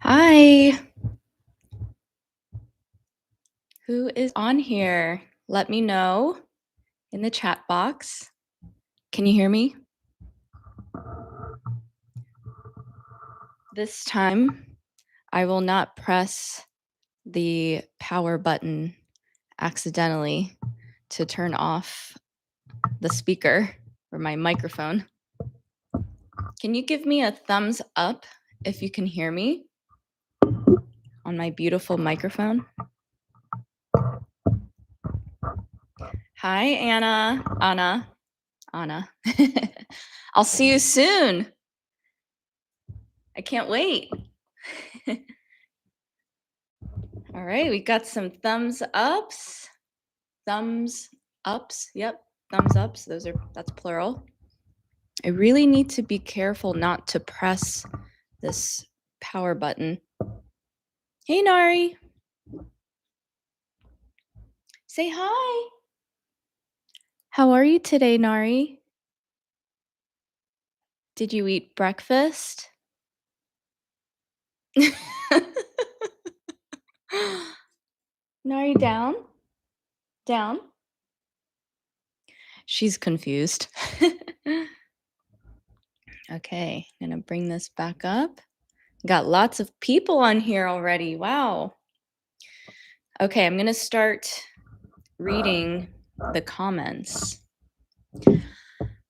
Hi, who is on here? Let me know in the chat box. Can you hear me? This time, I will not press the power button accidentally to turn off the speaker or my microphone. Can you give me a thumbs up if you can hear me on my beautiful microphone? Hi, Anna. I'll see you soon. I can't wait. All right, we got some thumbs ups. Thumbs ups. Yep, thumbs ups. That's plural. I really need to be careful not to press this power button. Hey, Nari. Say hi. How are you today, Nari? Did you eat breakfast? Nari, down? Down? She's confused. Okay, I'm gonna bring this back up. Got lots of people on here already. Wow. Okay, I'm gonna start reading the comments.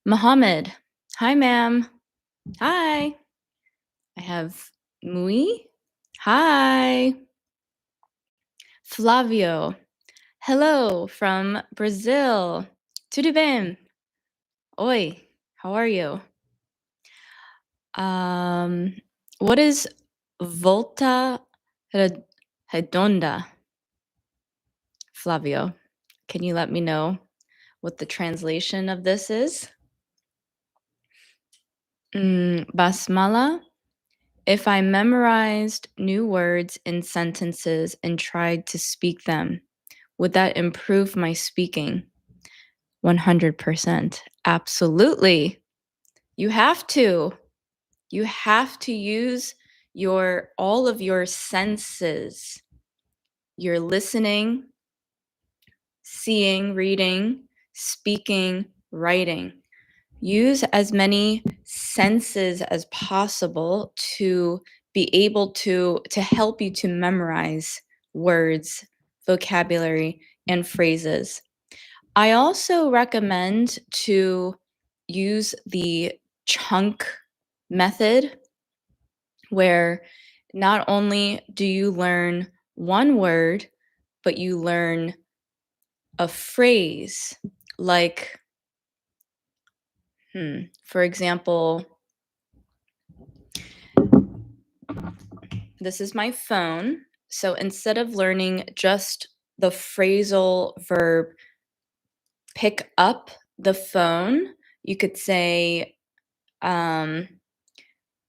Mohammed. Hi, ma'am. Hi. I have Mui. Hi. Flavio. Hello from Brazil. Tudo bem? Oi. How are you? What is volta redonda? Flavio, can you let me know what the translation of this is? Basmala. If I memorized new words in sentences and tried to speak them, would that improve my speaking? 100%. Absolutely. You have to. You have to use all of your senses. You're listening, seeing, reading, speaking, writing. Use as many senses as possible to be able to help you to memorize words, vocabulary, and phrases. I also recommend to use the chunk method, where not only do you learn one word, but you learn a phrase. Like, for example, this is my phone. So instead of learning just the phrasal verb, pick up the phone, you could say,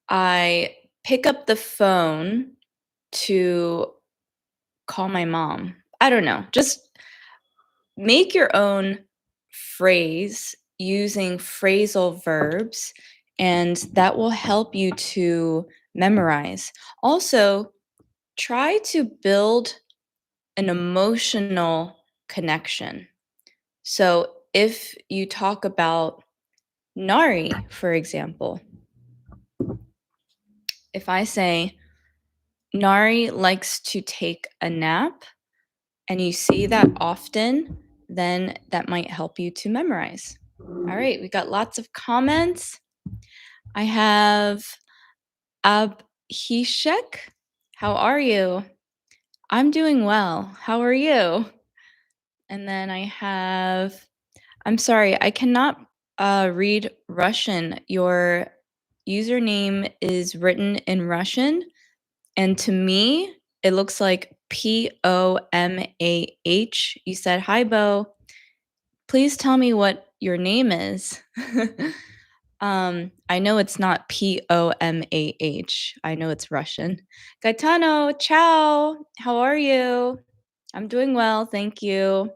I pick up the phone to call my mom. I don't know. Just make your own phrase using phrasal verbs, and that will help you to memorize. Also, try to build an emotional connection. So if you talk about Nari, for example, if I say, Nari likes to take a nap, and you see that often, then that might help you to memorize. All right, we got lots of comments. I have Abhishek. How are you? I'm doing well. How are you? And then I have, I'm sorry, I cannot read Russian. Your username is written in Russian, and to me, it looks like Pomah. You said, hi, Bo. Please tell me what your name is. I know it's not Pomah. I know it's Russian. Gaetano, ciao. How are you? I'm doing well, thank you.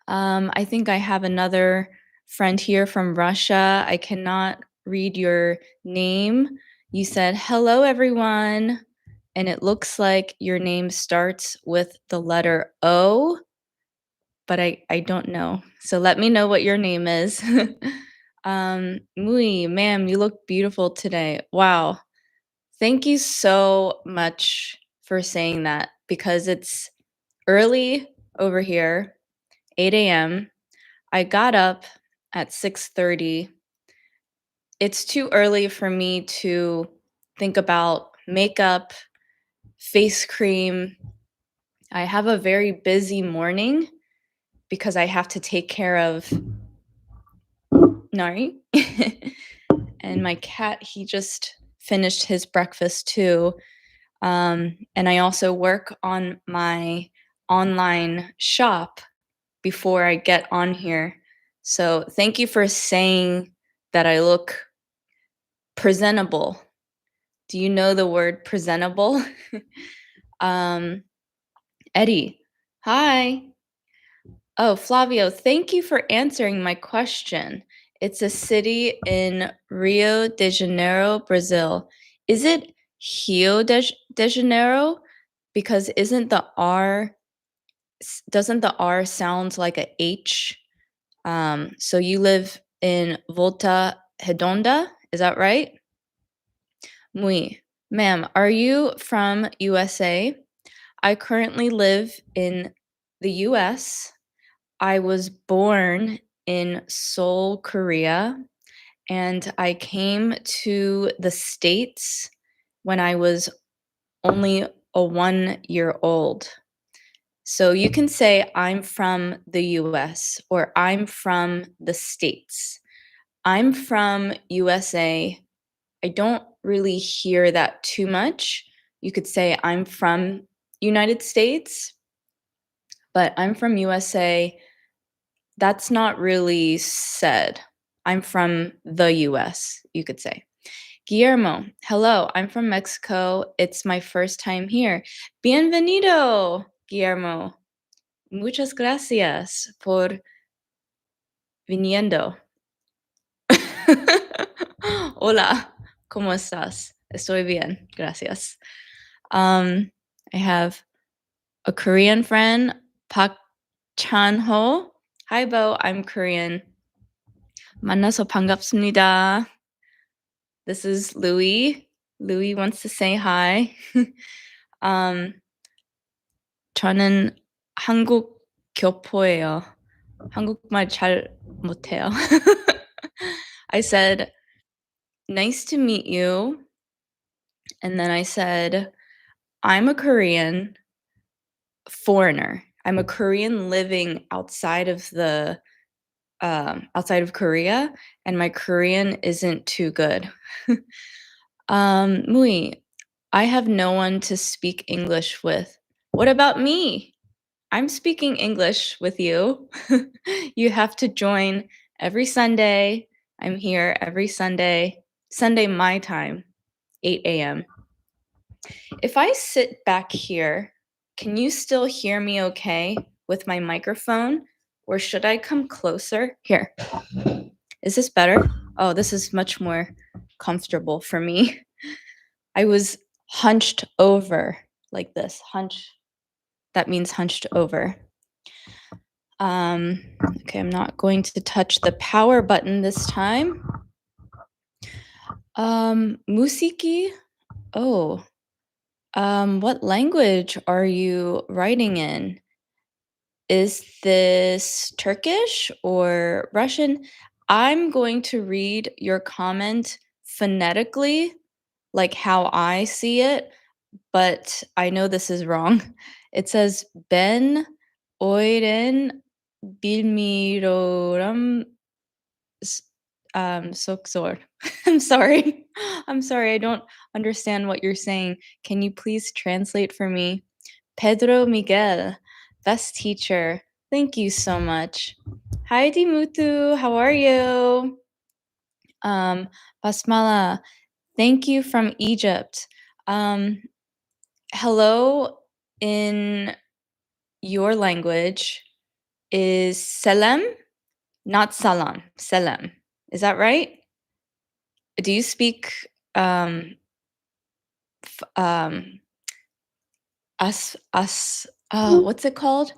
I think I have another friend here from Russia. I cannot read your name. You said, "Hello, everyone." And it looks like your name starts with the letter O, but I don't know. So let me know what your name is. Muy, ma'am, you look beautiful today. Wow. Thank you so much for saying that because it's early over here, 8 a.m. I got up at 6:30. It's too early for me to think about makeup, face cream. I have a very busy morning because I have to take care of Nari. And my cat, he just finished his breakfast too. And I also work on my online shop before I get on here. So thank you for saying that I look presentable. Do you know the word presentable? um, Eddie, hi. Oh, Flavio, thank you for answering my question. It's a city in Rio de Janeiro, Brazil. Is it de Janeiro? Because isn't the R doesn't the R sound like a H? So you live in Volta Redonda, is that right? Muy. Ma'am, are you from USA? I currently live in the US. I was born in Seoul, Korea, and I came to the States when I was only a 1 year old. So you can say, I'm from the US or I'm from the States. I'm from USA. I don't really hear that too much. You could say, I'm from United States, but I'm from USA. That's not really said. I'm from the US, you could say. Guillermo, hello, I'm from Mexico. It's my first time here. Bienvenido, Guillermo. Muchas gracias por viniendo. Hola, ¿cómo estás? Estoy bien, gracias. I have a Korean friend, Pak Chan-ho. Hi, Bo, I'm Korean. 만나서 반갑습니다. This is Louis. Louis wants to say hi. um, 저는 한국 교포예요. 한국말 잘 못해요. I said, nice to meet you. And then I said, I'm a Korean foreigner. I'm a Korean living outside of Korea, and my Korean isn't too good. Mui, I have no one to speak English with. What about me? I'm speaking English with you. You have to join every Sunday. I'm here every Sunday, Sunday my time, 8 a.m. If I sit back here, can you still hear me okay with my microphone? Or should I come closer? Here. Is this better? Oh, this is much more comfortable for me. I was hunched over like this. Hunch. That means hunched over. Okay, I'm not going to touch the power button this time. Musiki? Oh. What language are you writing in? Is this Turkish or Russian? I'm going to read your comment phonetically, like how I see it, but I know this is wrong. It says Ben Oiden Bilmiroram Soksor. I'm sorry. I'm sorry. I don't understand what you're saying. Can you please translate for me? Pedro Miguel, best teacher. Thank you so much. Hi, Dimutu. How are you? Basmala, thank you from Egypt. Hello in your language is Selam, not Salam. Selam. Is that right? Do you speak what's it called?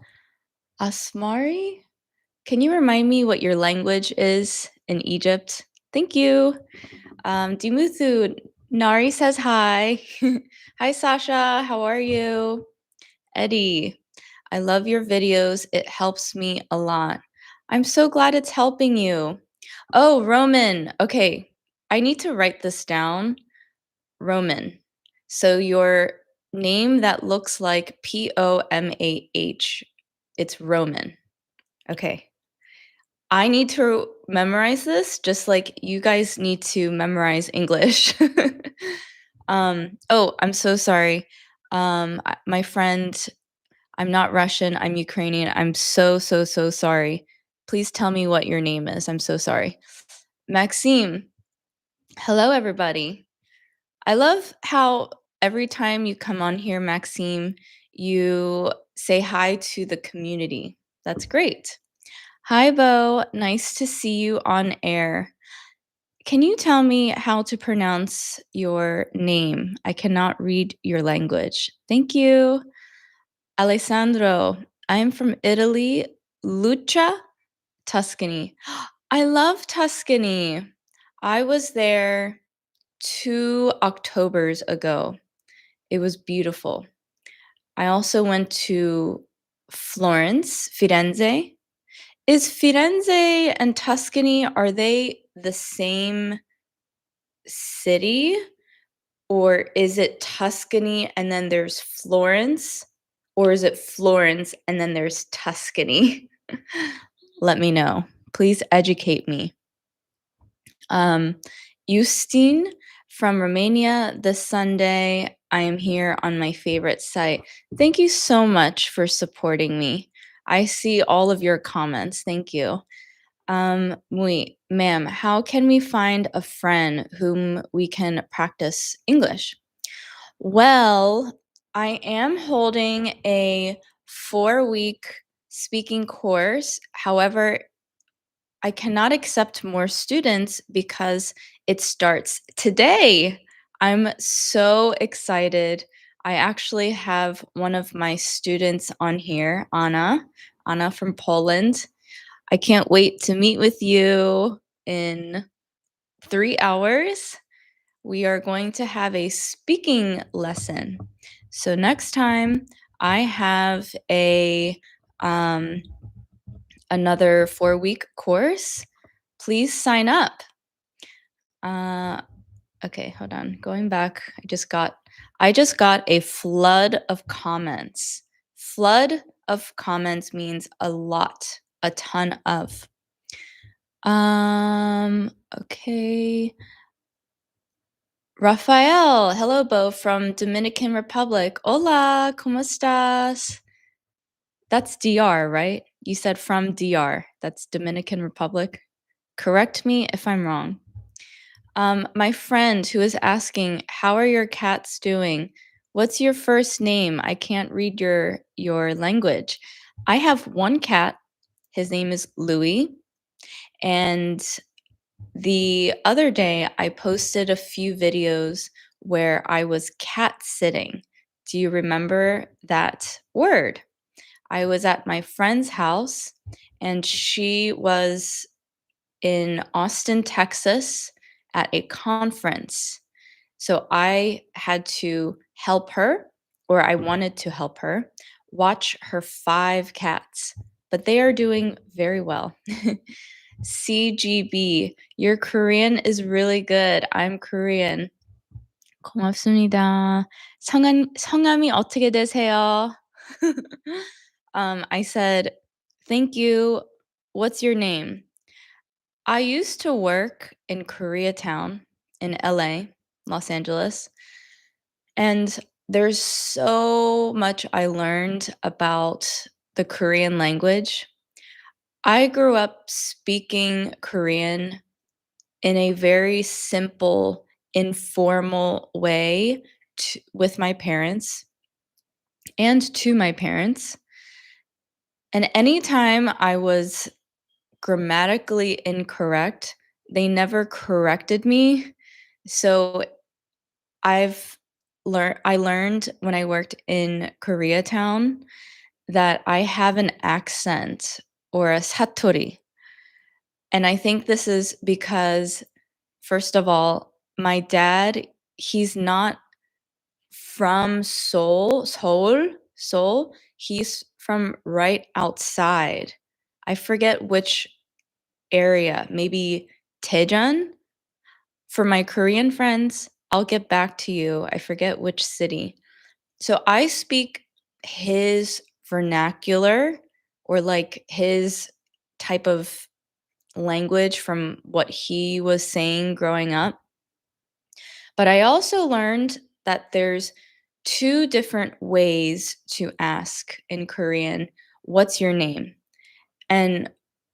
Asmari? Can you remind me what your language is in Egypt? Thank you. Dimuthu, Nari says hi. Hi, Sasha. How are you? Eddie, I love your videos. It helps me a lot. I'm so glad it's helping you. Oh, Roman. Okay, I need to write this down. Roman. So your name that looks like Pomah. It's Roman. Okay. I need to memorize this just like you guys need to memorize English. Oh, I'm so sorry. My friend, I'm not Russian, I'm Ukrainian. I'm so, so, so sorry. Please tell me what your name is. I'm so sorry. Maxime. Hello, everybody. I love how every time you come on here, Maxime, you say hi to the community. That's great. Hi, Bo. Nice to see you on air. Can you tell me how to pronounce your name? I cannot read your language. Thank you. Alessandro, I am from Italy, Lucca, Tuscany. I love Tuscany. I was there 2 Octobers ago. It was beautiful. I also went to Florence, Firenze. Is Firenze and Tuscany, are they the same city? Or is it Tuscany and then there's Florence? Or is it Florence and then there's Tuscany? Let me know. Please educate me. Justine from Romania this Sunday. I am here on my favorite site. Thank you so much for supporting me. I see all of your comments. Thank you. Ma'am, how can we find a friend whom we can practice English? Well, I am holding a 4-week speaking course. However, I cannot accept more students because it starts today. I'm so excited. I actually have one of my students on here, Anna from Poland. I can't wait to meet with you in 3 hours. We are going to have a speaking lesson. So next time I have another 4-week course, please sign up. Okay, hold on. Going back, I just got a flood of comments. Flood of comments means a lot, a ton of. Okay. Rafael, hello, Bo from Dominican Republic. Hola, ¿cómo estás? That's DR, right? You said from DR. That's Dominican Republic. Correct me if I'm wrong. My friend who is asking, how are your cats doing? What's your first name? I can't read your language. I have one cat. His name is Louis. And the other day, I posted a few videos where I was cat sitting. Do you remember that word? I was at my friend's house, and she was in Austin, Texas, at a conference. So I had to help her, or I wanted to help her, watch her 5 cats, but they are doing very well. CGB, your Korean is really good. I'm Korean. 고맙습니다. 성함이 어떻게 되세요? I said, thank you. What's your name? I used to work in Koreatown in LA, Los Angeles, and there's so much I learned about the Korean language. I grew up speaking Korean in a very simple, informal way with my parents and to my parents. And anytime I was grammatically incorrect, they never corrected me. So I've I learned when I worked in Koreatown that I have an accent or a satori, and I think this is because, first of all, my dad, he's not from Seoul, he's from right outside. I forget which area, maybe Daejeon? For my Korean friends, I'll get back to you, I forget which city. So I speak his vernacular or, like, his type of language from what he was saying growing up. But I also learned that there's 2 different ways to ask in Korean, "What's your name?" And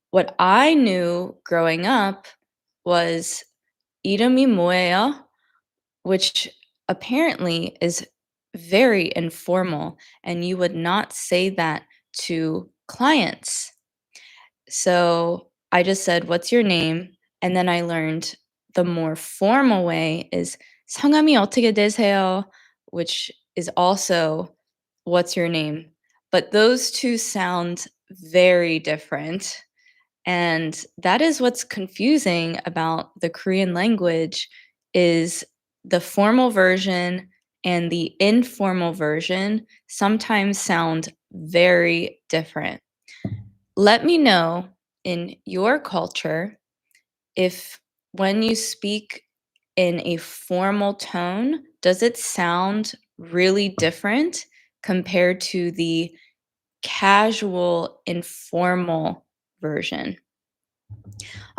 what I knew growing up was "이름이 뭐예요?" which apparently is very informal, and you would not say that to clients. So I just said, "What's your name?" And then I learned the more formal way is "성함이 어떻게 되세요?" which is also "What's your name?" But those 2 sound very different. And that is what's confusing about the Korean language is the formal version and the informal version sometimes sound very different. Let me know in your culture if when you speak in a formal tone, does it sound really different compared to the casual, informal version?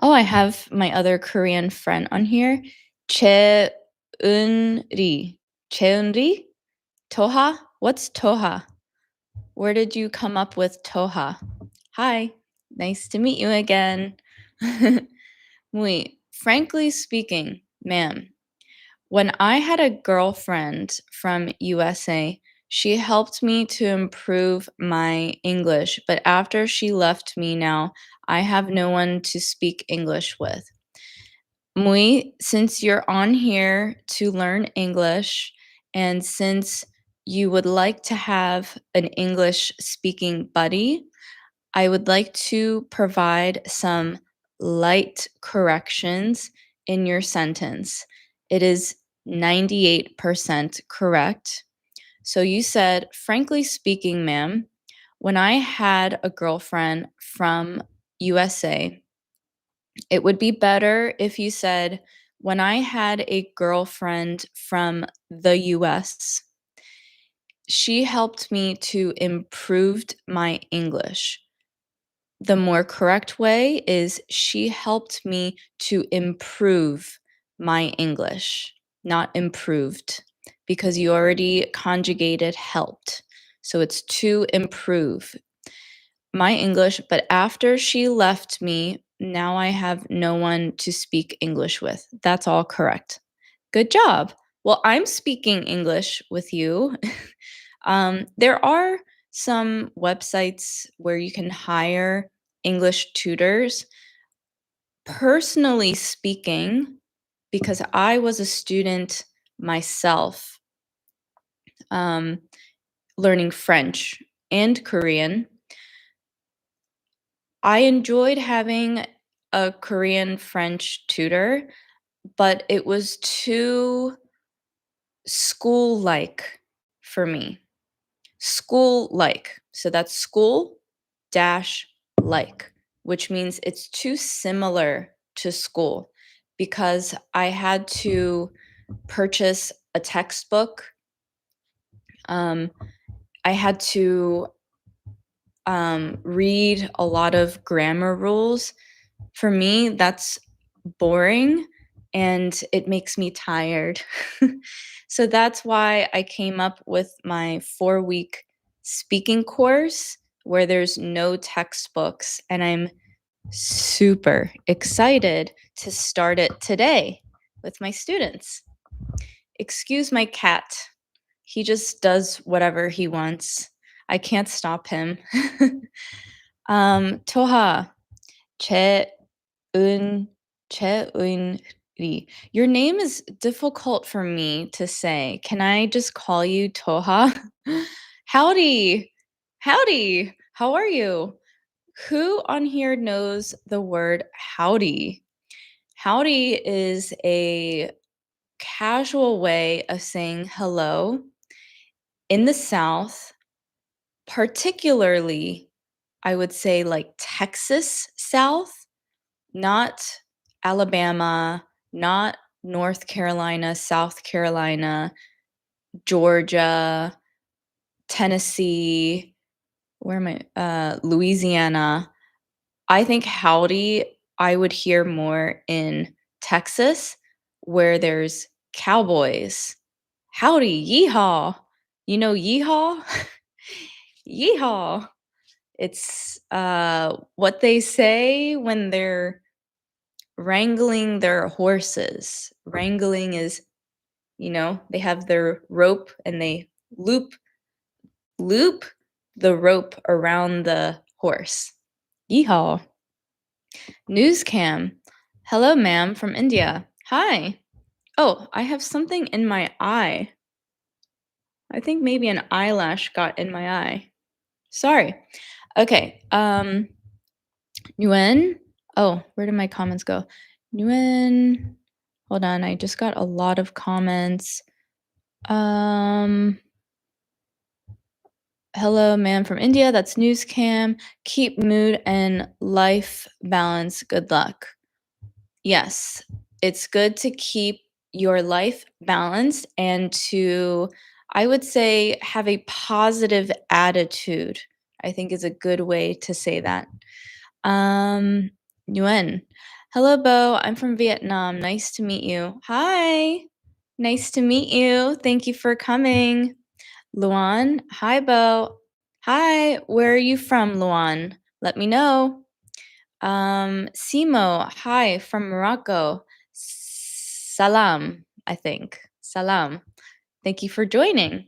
Oh, I have my other Korean friend on here. Cheunri. Cheunri? Toha? What's Toha? Where did you come up with Toha? Hi, nice to meet you again. Wait, frankly speaking, ma'am, when I had a girlfriend from USA, she helped me to improve my English, but after she left me now, I have no one to speak English with. Mui, since you're on here to learn English, and since you would like to have an English speaking buddy, I would like to provide some light corrections in your sentence. It is 98% correct. So you said, frankly speaking, ma'am, when I had a girlfriend from USA, it would be better if you said, when I had a girlfriend from the US, she helped me to improve my English. The more correct way is she helped me to improve my English, not improved, because you already conjugated helped. So it's to improve my English, but after she left me, now I have no one to speak English with. That's all correct. Good job. Well, I'm speaking English with you. There are some websites where you can hire English tutors. Personally speaking, because I was a student myself, um, learning French and Korean, I enjoyed having a Korean French tutor, but it was too school-like for me. School-like. So that's school dash like, which means it's too similar to school because I had to purchase a textbook. Um, I had to read a lot of grammar rules. For me, that's boring and it makes me tired. So that's why I came up with my 4-week speaking course where there's no textbooks, and I'm super excited to start it today with my students. Excuse my cat. He just does whatever he wants. I can't stop him. Toha, 제 은, Your name is difficult for me to say. Can I just call you Toha? Howdy. Howdy. How are you? Who on here knows the word howdy? Howdy is a casual way of saying hello in the South, particularly, I would say, like Texas South, not Alabama, not North Carolina, South Carolina, Georgia, Tennessee, where am I? Louisiana. I think howdy I would hear more in Texas where there's cowboys. Howdy, yeehaw. You know yeehaw? Yeehaw. It's what they say when they're wrangling their horses. Wrangling is, they have their rope and they loop the rope around the horse. Yeehaw. News cam. Hello, ma'am, from India. Hi. Oh, I have something in my eye. I think maybe an eyelash got in my eye. Sorry. Okay. Nguyen. Oh, where did my comments go? Nguyen. Hold on, I just got a lot of comments. Hello, man from India. That's news cam. Keep mood and life balance. Good luck. Yes, it's good to keep your life balanced and to, I would say, have a positive attitude. I think is a good way to say that. Nguyen. Hello, Bo. I'm from Vietnam. Nice to meet you. Hi. Nice to meet you. Thank you for coming. Luan. Hi, Bo. Hi. Where are you from, Luan? Let me know. Simo. Hi, from Morocco. Salam, I think. Salam. Thank you for joining.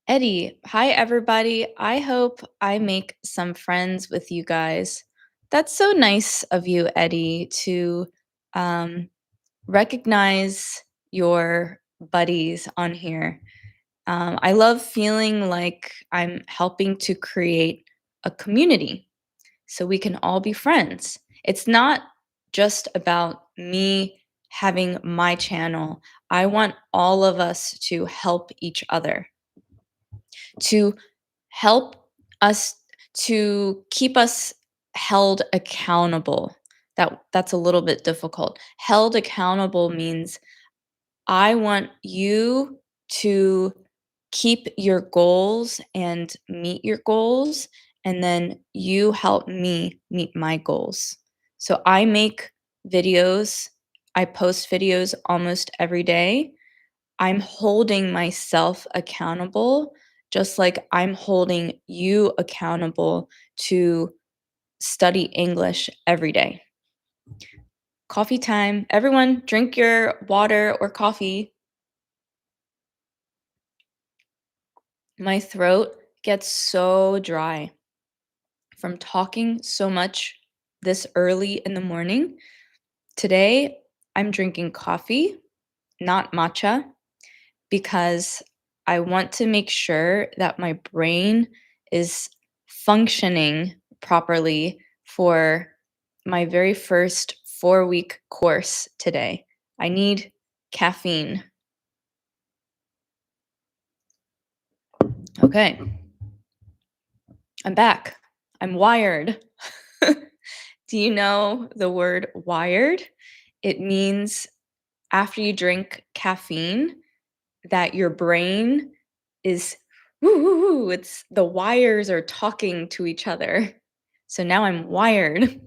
Eddie. Hi, everybody. I hope I make some friends with you guys. That's so nice of you, Eddie, to recognize your buddies on here. I love feeling like I'm helping to create a community so we can all be friends. It's not just about me having my channel. I want all of us to help each other, to help us, to keep us held accountable. That's a little bit difficult. Held accountable means I want you to keep your goals and meet your goals, and then you help me meet my goals. So I make videos, I post videos almost every day. I'm holding myself accountable, just like I'm holding you accountable to study English every day. Coffee time. Everyone, drink your water or coffee. My throat gets so dry from talking so much this early in the morning. Today, I'm drinking coffee, not matcha, because I want to make sure that my brain is functioning properly for my very first 4-week course today. I need caffeine. Okay. I'm back. I'm wired. Do you know the word wired? It means after you drink caffeine that your brain is it's the wires are talking to each other. So now I'm wired.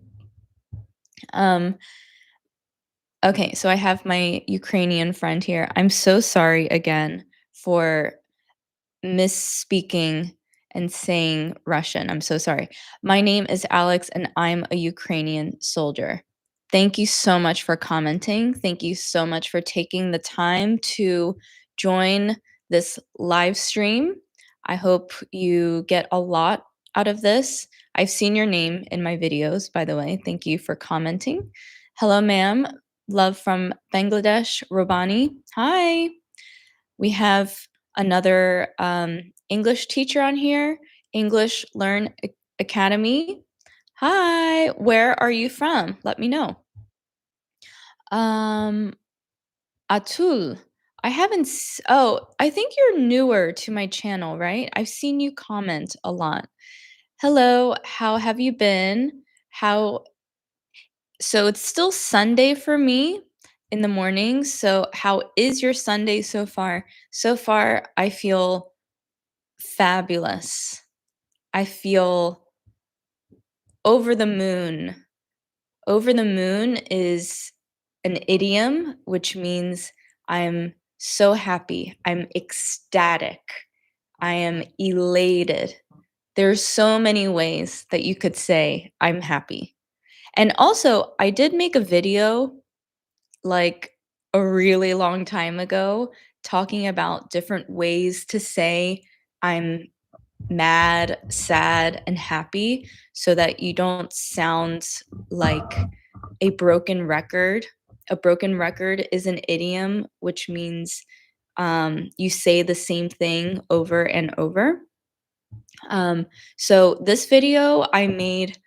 Okay, so I have my Ukrainian friend here. I'm so sorry again for misspeaking and saying Russian. I'm so sorry. My name is Alex and I'm a Ukrainian soldier. Thank you so much for commenting. Thank you so much for taking the time to join this live stream. I hope you get a lot out of this. I've seen your name in my videos, by the way. Thank you for commenting. Hello, ma'am. Love from Bangladesh, Robani. Hi. We have another English teacher on here, English Learn Academy. Hi. Where are you from? Let me know. Um, Atul. I haven't. Oh, I think you're newer to my channel, right? I've seen you comment a lot. Hello. How have you been? How So it's still Sunday for me in the morning. So how is your Sunday so far? So far, I feel fabulous. I feel over the moon. Over the moon is an idiom which means I'm so happy. I'm ecstatic. I am elated. There's so many ways that you could say I'm happy. And also, I did make a video like a really long time ago talking about different ways to say I'm mad, sad, and happy so that you don't sound like a broken record. A broken record is an idiom which means you say the same thing over and over. So this video I made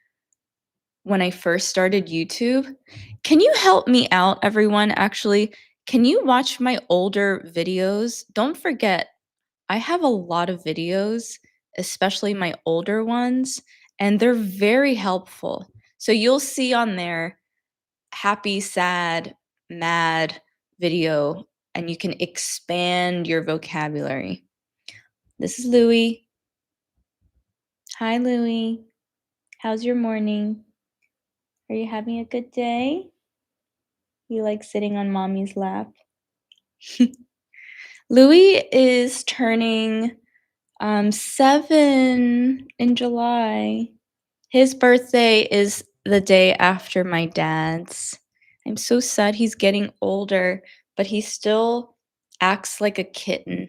when I first started YouTube. Can you help me out, everyone? Actually, can you watch my older videos? Don't forget, I have a lot of videos, especially my older ones, and they're very helpful. So you'll see on there happy, sad, mad video, and you can expand your vocabulary. This is Louie. Hi, Louie. How's your morning? Are you having a good day? You like sitting on mommy's lap? Louis is turning 7 in July. His birthday is the day after my dad's. I'm so sad he's getting older, but he still acts like a kitten.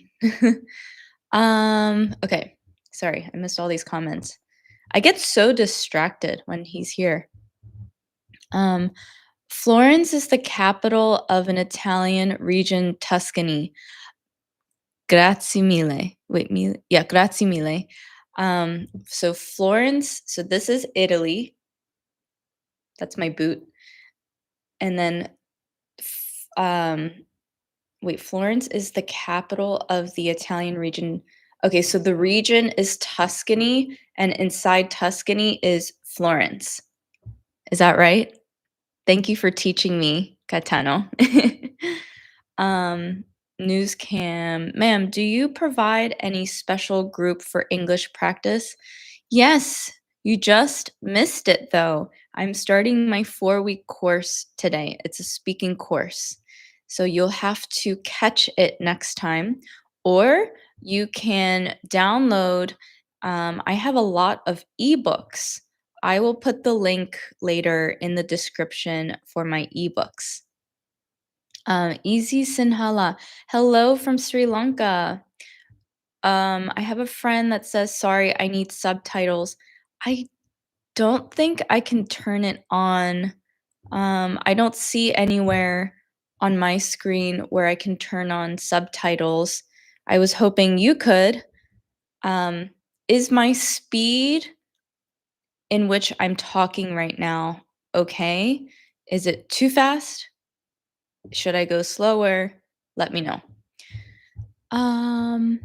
Okay. Sorry, I missed all these comments. I get so distracted when he's here. Um, Florence is the capital of an Italian region, Tuscany. Grazie mille. Wait, mille? Yeah, grazie mille. So Florence, so this is Italy. That's my boot. And then, wait, Florence is the capital of the Italian region. Okay, so the region is Tuscany, and inside Tuscany is Florence. Is that right? Thank you for teaching me, Catano. Um, News cam. Ma'am, do you provide any special group for English practice? Yes, you just missed it though. I'm starting my 4-week course today. It's a speaking course. So you'll have to catch it next time, or you can download. I have a lot of ebooks. I will put the link later in the description for my ebooks. Easy Sinhala. Hello from Sri Lanka. I have a friend that says, sorry, I need subtitles. I don't think I can turn it on. I don't see anywhere on my screen where I can turn on subtitles. I was hoping you could. Is my speed in which I'm talking right now okay? Is it too fast? Should I go slower? Let me know. Um,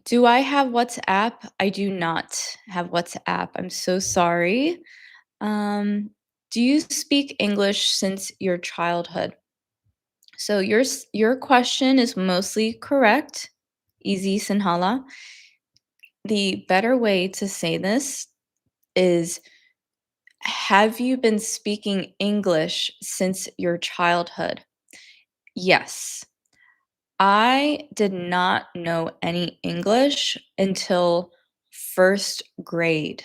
do I have WhatsApp? I do not have WhatsApp. I'm so sorry. Um, do you speak English since your childhood? So your question is mostly correct, Easy Sinhala. The better way to say this is, have you been speaking English since your childhood? Yes. I did not know any English until first grade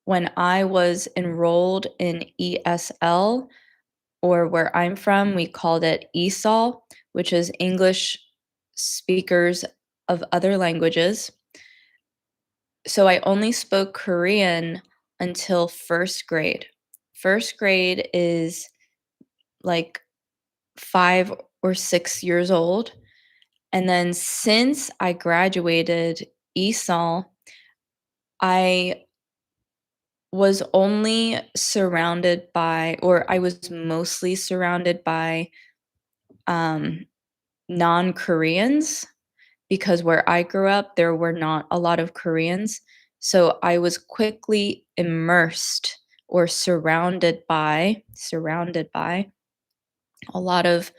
when I was enrolled in ESL, or where I'm from, we called it ESOL, which is English Speakers of Other Languages. So I only spoke Korean until first grade. First grade is like 5 or 6 years old. And then since I graduated ESOL, I was only surrounded by, or I was mostly surrounded by, um, non-Koreans, because where I grew up, there were not a lot of Koreans. So I was quickly immersed or surrounded by a lot of,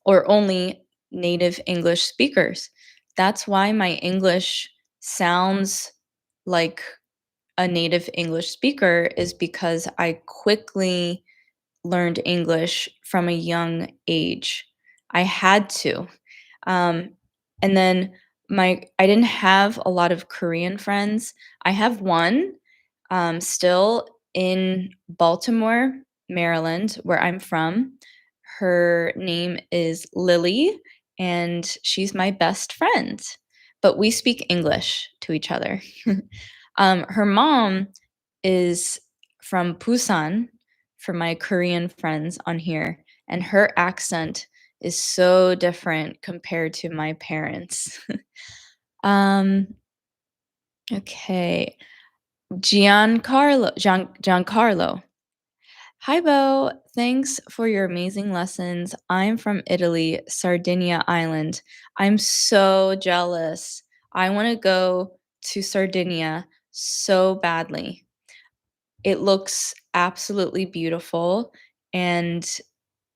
or only native English speakers. That's why my English sounds like a native English speaker, is because I quickly learned English from a young age. I had to. Um, and then I didn't have a lot of Korean friends. I have one, still in Baltimore, Maryland, where I'm from. Her name is Lily, and she's my best friend. But we speak English to each other. Her mom is from Busan, for my Korean friends on here, and her accent is so different compared to my parents. um, okay. Giancarlo. Hi, Bo. Thanks for your amazing lessons. I'm from Italy, Sardinia Island. I'm so jealous. I want to go to Sardinia so badly. It looks absolutely beautiful, and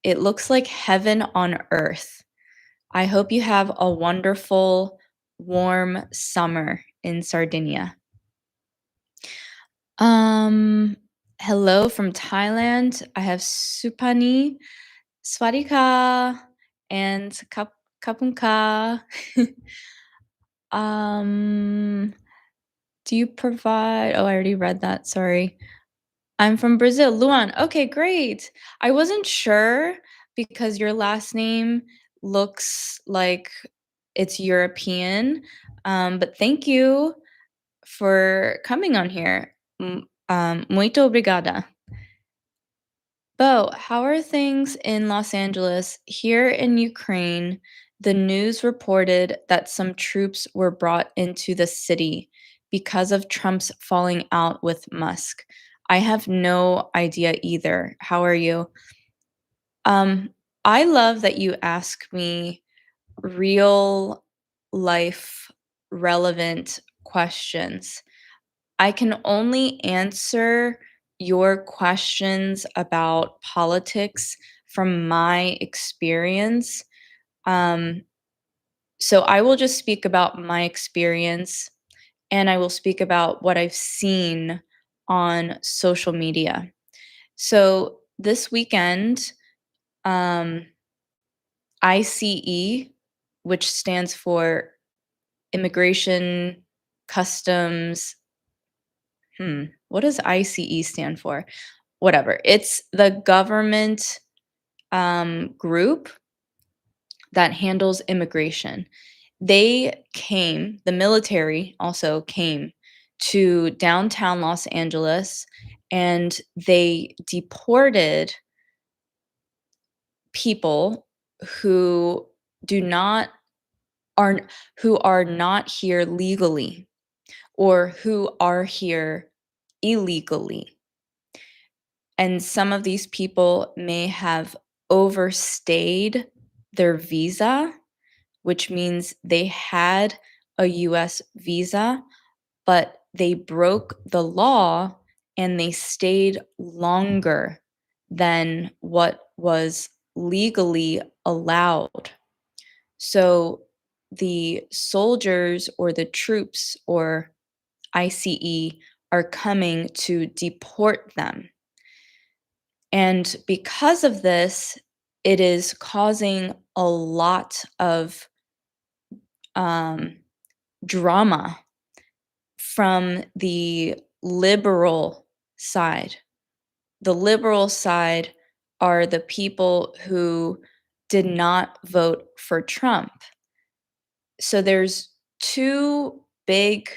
it looks like heaven on earth. I hope you have a wonderful, warm summer in Sardinia. Um, Hello from Thailand. I have Supani, Swadika, and Kapunka. um, do you provide? Oh, I already read that. Sorry. I'm from Brazil, Luan. Okay, great. I wasn't sure because your last name looks like it's European. But thank you for coming on here. Muito obrigada. Bo, how are things in Los Angeles? Here in Ukraine, the news reported that some troops were brought into the city because of Trump's falling out with Musk. I have no idea either. How are you? Um, I love that you ask me real life relevant questions. I can only answer your questions about politics from my experience. Um, so I will just speak about my experience, and I will speak about what I've seen on social media. So this weekend, um, ICE, which stands for Immigration Customs. What does ICE stand for? Whatever. It's the government group that handles immigration. The military also came to downtown Los Angeles, and they deported people who do not are who are not here legally, or who are here illegally. And some of these people may have overstayed their visa, which means they had a US visa, but they broke the law and they stayed longer than what was legally allowed. So the soldiers or the troops or ICE are coming to deport them. And because of this, it is causing a lot of um, drama from the liberal side. The liberal side are the people who did not vote for Trump. So there's two big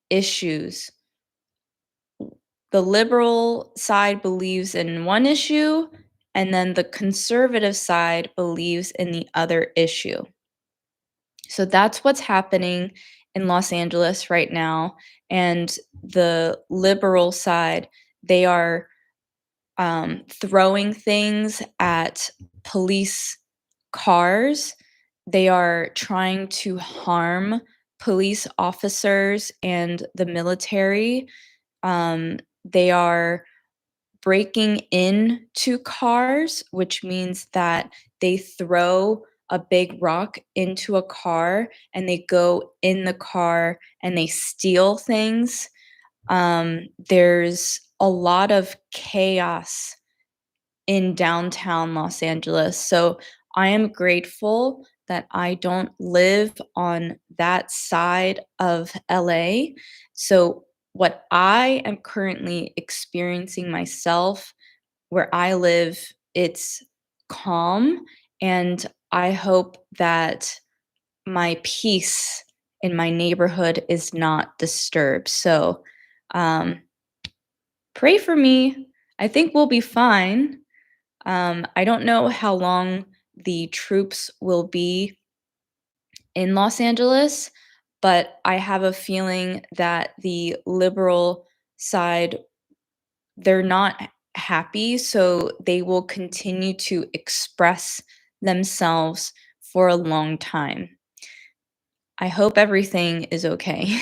issues. The liberal side believes in one issue, and then the conservative side believes in the other issue. So that's what's happening in Los Angeles right now. And the liberal side, they are throwing things at police cars. They are trying to harm police officers and the military. They are breaking into cars, which means that they throw a big rock into a car and they go in the car and they steal things. There's a lot of chaos in downtown Los Angeles. So I am grateful that I don't live on that side of LA. So, what I am currently experiencing myself where I live, it's calm, and I hope that my peace in my neighborhood is not disturbed. So, um, pray for me. I think we'll be fine. I don't know how long the troops will be in Los Angeles, but I have a feeling that the liberal side, they're not happy, so they will continue to express themselves for a long time. I hope everything is okay.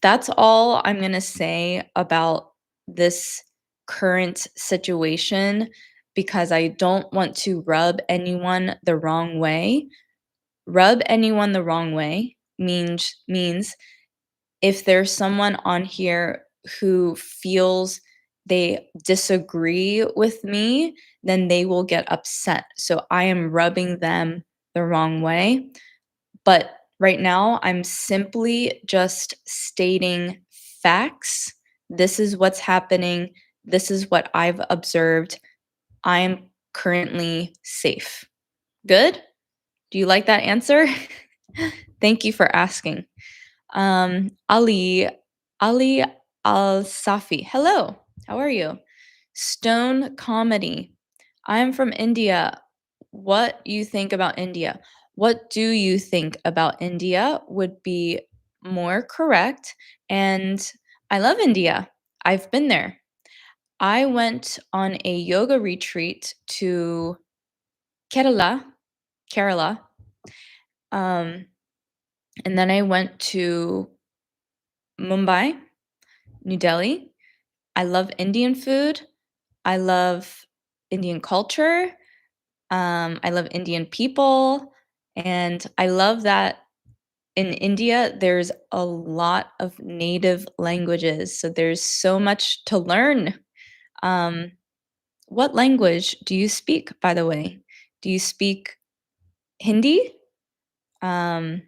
That's all I'm gonna say about this current situation because I don't want to rub anyone the wrong way. Rub anyone the wrong way means if there's someone on here who feels they disagree with me, then they will get upset. So I am rubbing them the wrong way. But right now, I'm simply just stating facts. This is what's happening. This is what I've observed. I am currently safe. Good? Do you like that answer? Thank you for asking. Ali Al Safi. Hello. How are you? Stone comedy. I am from India. What you think about India? What do you think about India would be more correct. And I love India. I've been there. I went on a yoga retreat to Kerala, Kerala. Um, and then I went to Mumbai, New Delhi. I love Indian food. I love Indian culture. I love Indian people. And I love that in India, there's a lot of native languages. So there's so much to learn. Um, what language do you speak, by the way? Do you speak Hindi? Um,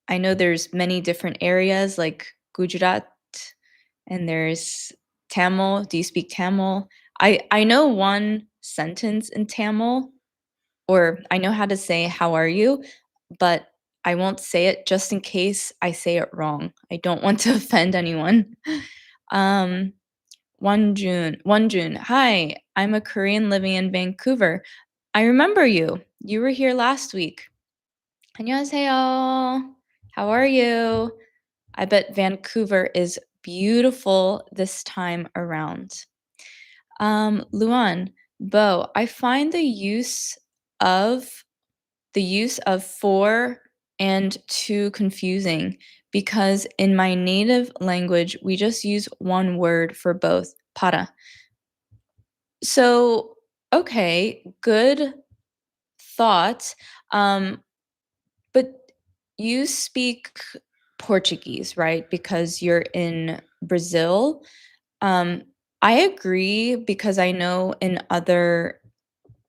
I know there's many different areas like Gujarat and there's Tamil. Do you speak Tamil? I know one sentence in Tamil, or I know how to say "How are you?" but I won't say it just in case I say it wrong. I don't want to offend anyone. Um, One June. Hi, I'm a Korean living in Vancouver. I remember you. You were here last week. 안녕하세요. How are you? I bet Vancouver is beautiful this time around. Luan, Bo, I find of the use of for and to confusing because in my native language, we just use one word for both, para. So, okay, good thought. Um, but you speak Portuguese, right? Because you're in Brazil. Um, I agree because I know in other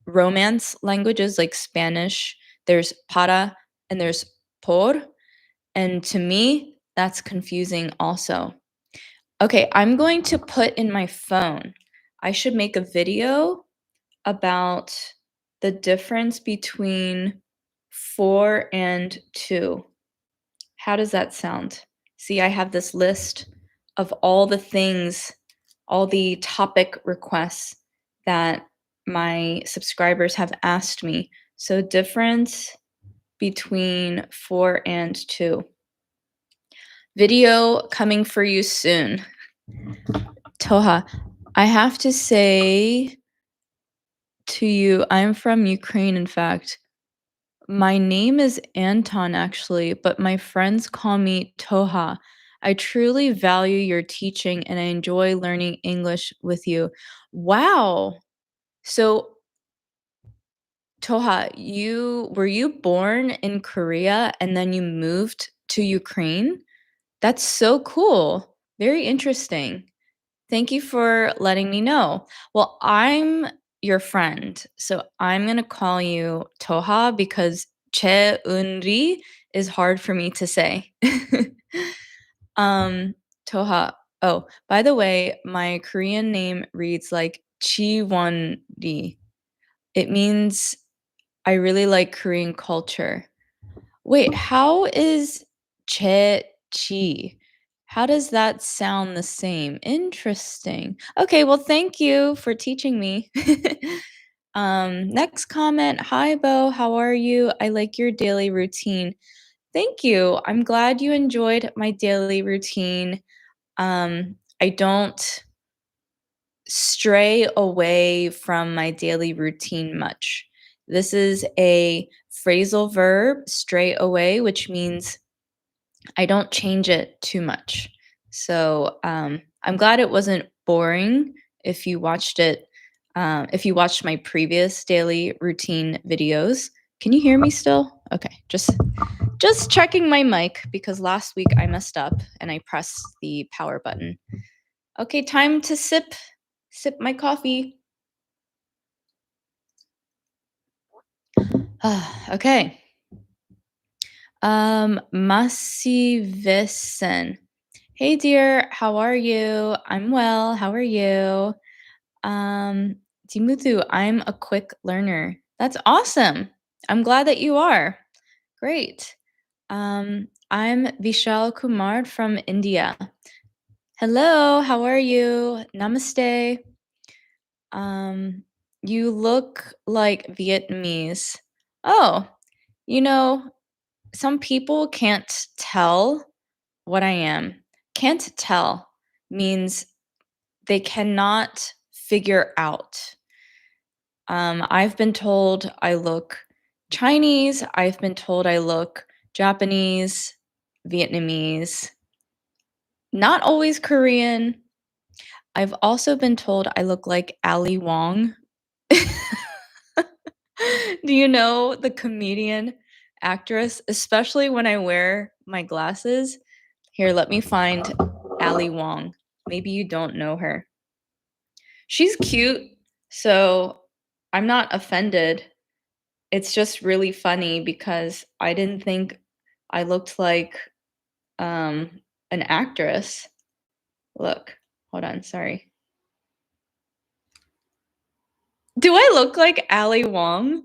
Romance languages like Spanish, there's para and there's por, and to me, that's confusing also. Okay, I'm going to put in my phone. I should make a video about the difference between for and to. How does that sound? See, I have this list of all the things, all the topic requests that my subscribers have asked me. So difference between 4 and 2. Video coming for you soon. Toha, I have to say to you, I'm from Ukraine, in fact. My name is Anton, actually, but my friends call me Toha. I truly value your teaching and I enjoy learning English with you. Wow. So, Toha, you born in Korea and then you moved to Ukraine? That's so cool. Very interesting. Thank you for letting me know. Well, I'm your friend, so I'm gonna call you Toha because Cheunri is hard for me to say. um, Toha. Oh, by the way, my Korean name reads like Chiwonri. It means I really like Korean culture. Wait, how is che chi? How does that sound the same? Interesting. Okay, well, thank you for teaching me. Next comment. Hi, Bo. How are you? I like your daily routine. Thank you. I'm glad you enjoyed my daily routine. I don't stray away from my daily routine much. This is a phrasal verb, stray away, which means I don't change it too much. So I'm glad it wasn't boring if you watched it. If you watched my previous daily routine videos, can you hear me still? Okay, just checking my mic because last week I messed up and I pressed the power button. Okay, time to sip my coffee. Okay. Massivissen. Hey dear, how are you? I'm well. How are you? Um, Timuthu, I'm a quick learner. That's awesome. I'm glad that you are. Great. I'm Vishal Kumar from India. Hello, how are you? Namaste. Um, you look like Vietnamese. Oh, you know, some people can't tell what I am. Can't tell means they cannot figure out. I've been told I look Chinese. I've been told I look Japanese, Vietnamese, not always Korean. I've also been told I look like Ali Wong. Do you know the comedian actress? Especially when I wear my glasses. Here, let me find Ali Wong. Maybe you don't know her. She's cute, so I'm not offended. It's just really funny because I didn't think I looked like um, an actress. Look, hold on, sorry. Do I look like Ali Wong?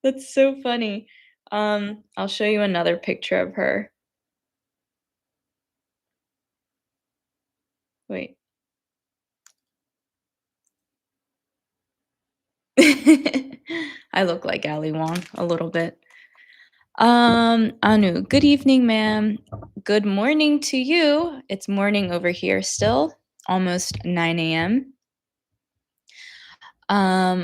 That's so funny. I'll show you another picture of her. Wait. I look like Ali Wong a little bit. Anu, good evening, ma'am. Good morning to you. It's morning over here still, almost 9 a.m.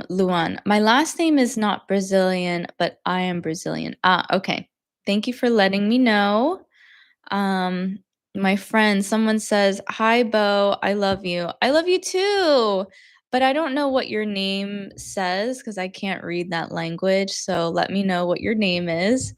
Luan, my last name is not Brazilian, but I am Brazilian. Ah, okay. Thank you for letting me know. Um, my friend, someone says, "Hi, Bo. I love you. I love you too." But I don't know what your name says because I can't read that language. So let me know what your name is.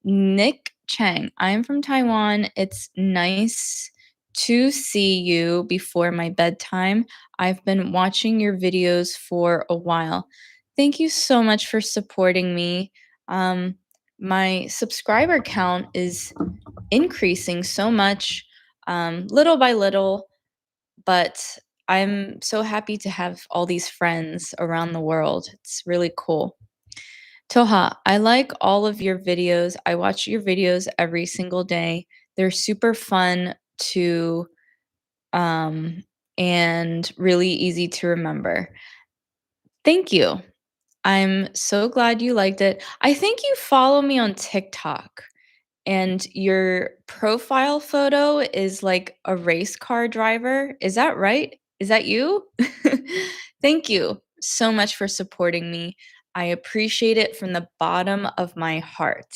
Nick Chang. I'm from Taiwan. It's nice to see you before my bedtime. I've been watching your videos for a while. Thank you so much for supporting me. Um, my subscriber count is increasing so much, little by little, but I'm so happy to have all these friends around the world. It's really cool. Toha, I like all of your videos. I watch your videos every single day. They're super fun to um, and really easy to remember. Thank you. I'm so glad you liked it. I think you follow me on TikTok, and your profile photo is like a race car driver. Is that right? Is that you? Thank you so much for supporting me. I appreciate it from the bottom of my heart.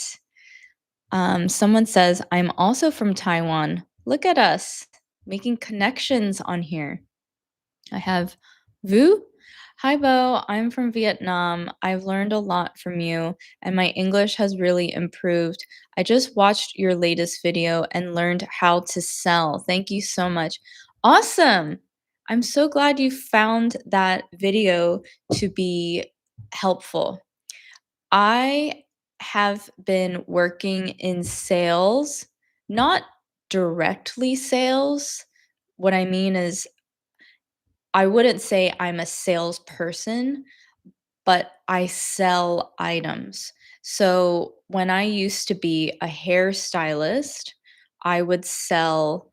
Someone says, I'm also from Taiwan. Look at us making connections on here. I have Vu. Hi, Bo. I'm from Vietnam. I've learned a lot from you, and my English has really improved. I just watched your latest video and learned how to sell. Thank you so much. Awesome. I'm so glad you found that video to be helpful. I have been working in sales, not directly sales. What I mean is, I wouldn't say I'm a salesperson, but I sell items. So when I used to be a hairstylist, I would sell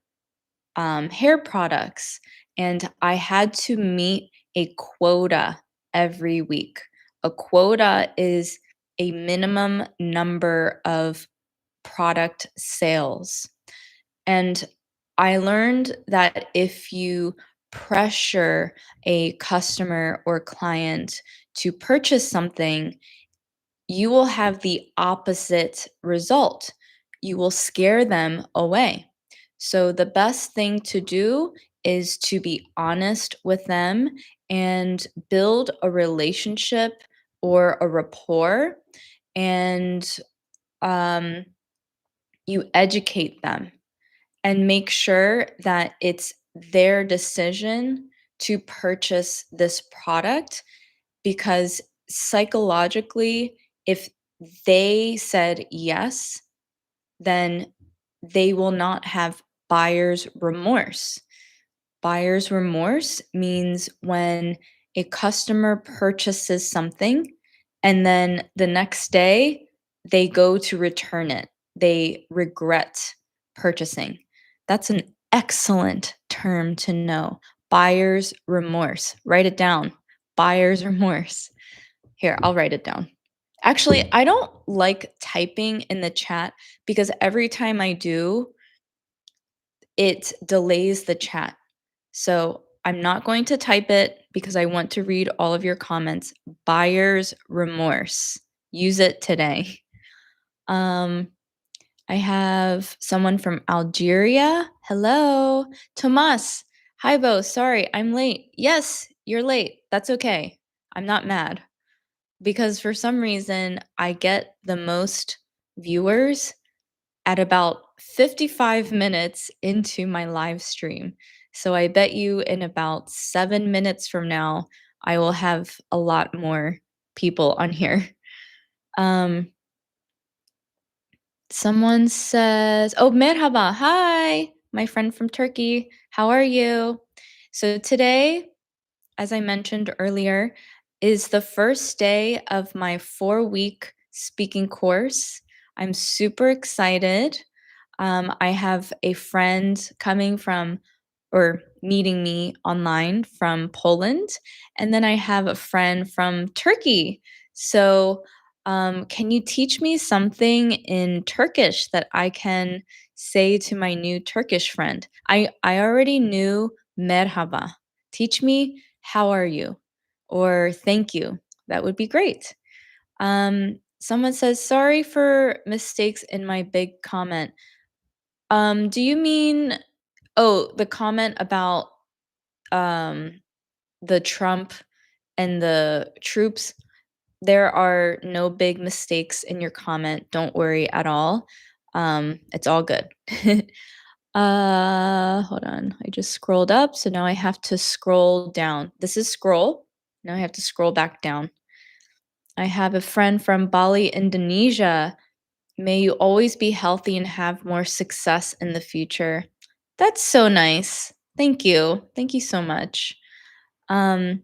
hair products, and I had to meet a quota every week. A quota is a minimum number of product sales. And I learned that if you pressure a customer or client to purchase something, you will have the opposite result. You will scare them away. So, the best thing to do is to be honest with them and build a relationship or a rapport, and um, you educate them and make sure that it's their decision to purchase this product, because psychologically, if they said yes, then they will not have buyer's remorse. Buyer's remorse means when a customer purchases something and then the next day they go to return it. They regret purchasing. That's an excellent term to know. Buyer's remorse. Write it down. Buyer's remorse. Here, I'll write it down. Actually, I don't like typing in the chat because every time I do, it delays the chat. So I'm not going to type it because I want to read all of your comments. Buyer's remorse. Use it today. Um, I have someone from Algeria. Hello. Tomas. Hi, Bo. Sorry, I'm late. Yes, you're late. That's okay. I'm not mad because for some reason I get the most viewers at about 55 minutes into my live stream. So I bet you in about 7 minutes from now, I will have a lot more people on here. Um, Someone says, oh, merhaba. Hi, my friend from Turkey. How are you? So today, as I mentioned earlier, is the first day of my 4-week speaking course. I'm super excited. I have a friend coming from or meeting me online from Poland, and then I have a friend from Turkey. So, can you teach me something in Turkish that I can say to my new Turkish friend? I already knew merhaba. Teach me how are you or thank you. That would be great. Someone says sorry for mistakes in my big comment. Do you mean, oh, the comment about um the Trump and the troops? There are no big mistakes in your comment. Don't worry at all. It's all good. Hold on. I just scrolled up, so now I have to scroll down. This is scroll. Now I have to scroll back down. I have a friend from Bali, Indonesia. May you always be healthy and have more success in the future. That's so nice. Thank you. Thank you so much. Um,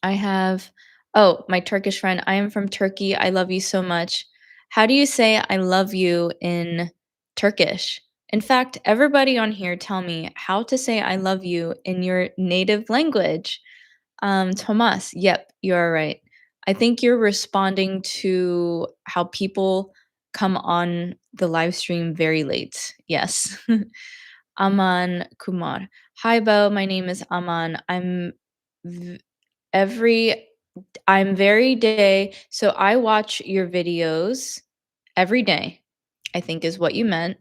I have, oh, my Turkish friend. I am from Turkey. I love you so much. How do you say I love you in Turkish? In fact, everybody on here tell me how to say I love you in your native language. Tomas, yep, you are right. I think you're responding to how people come on the live stream very late. Yes. Aman Kumar. Hi, Bo. My name is Aman. V- every I'm very day. So I watch your videos every day, I think is what you meant.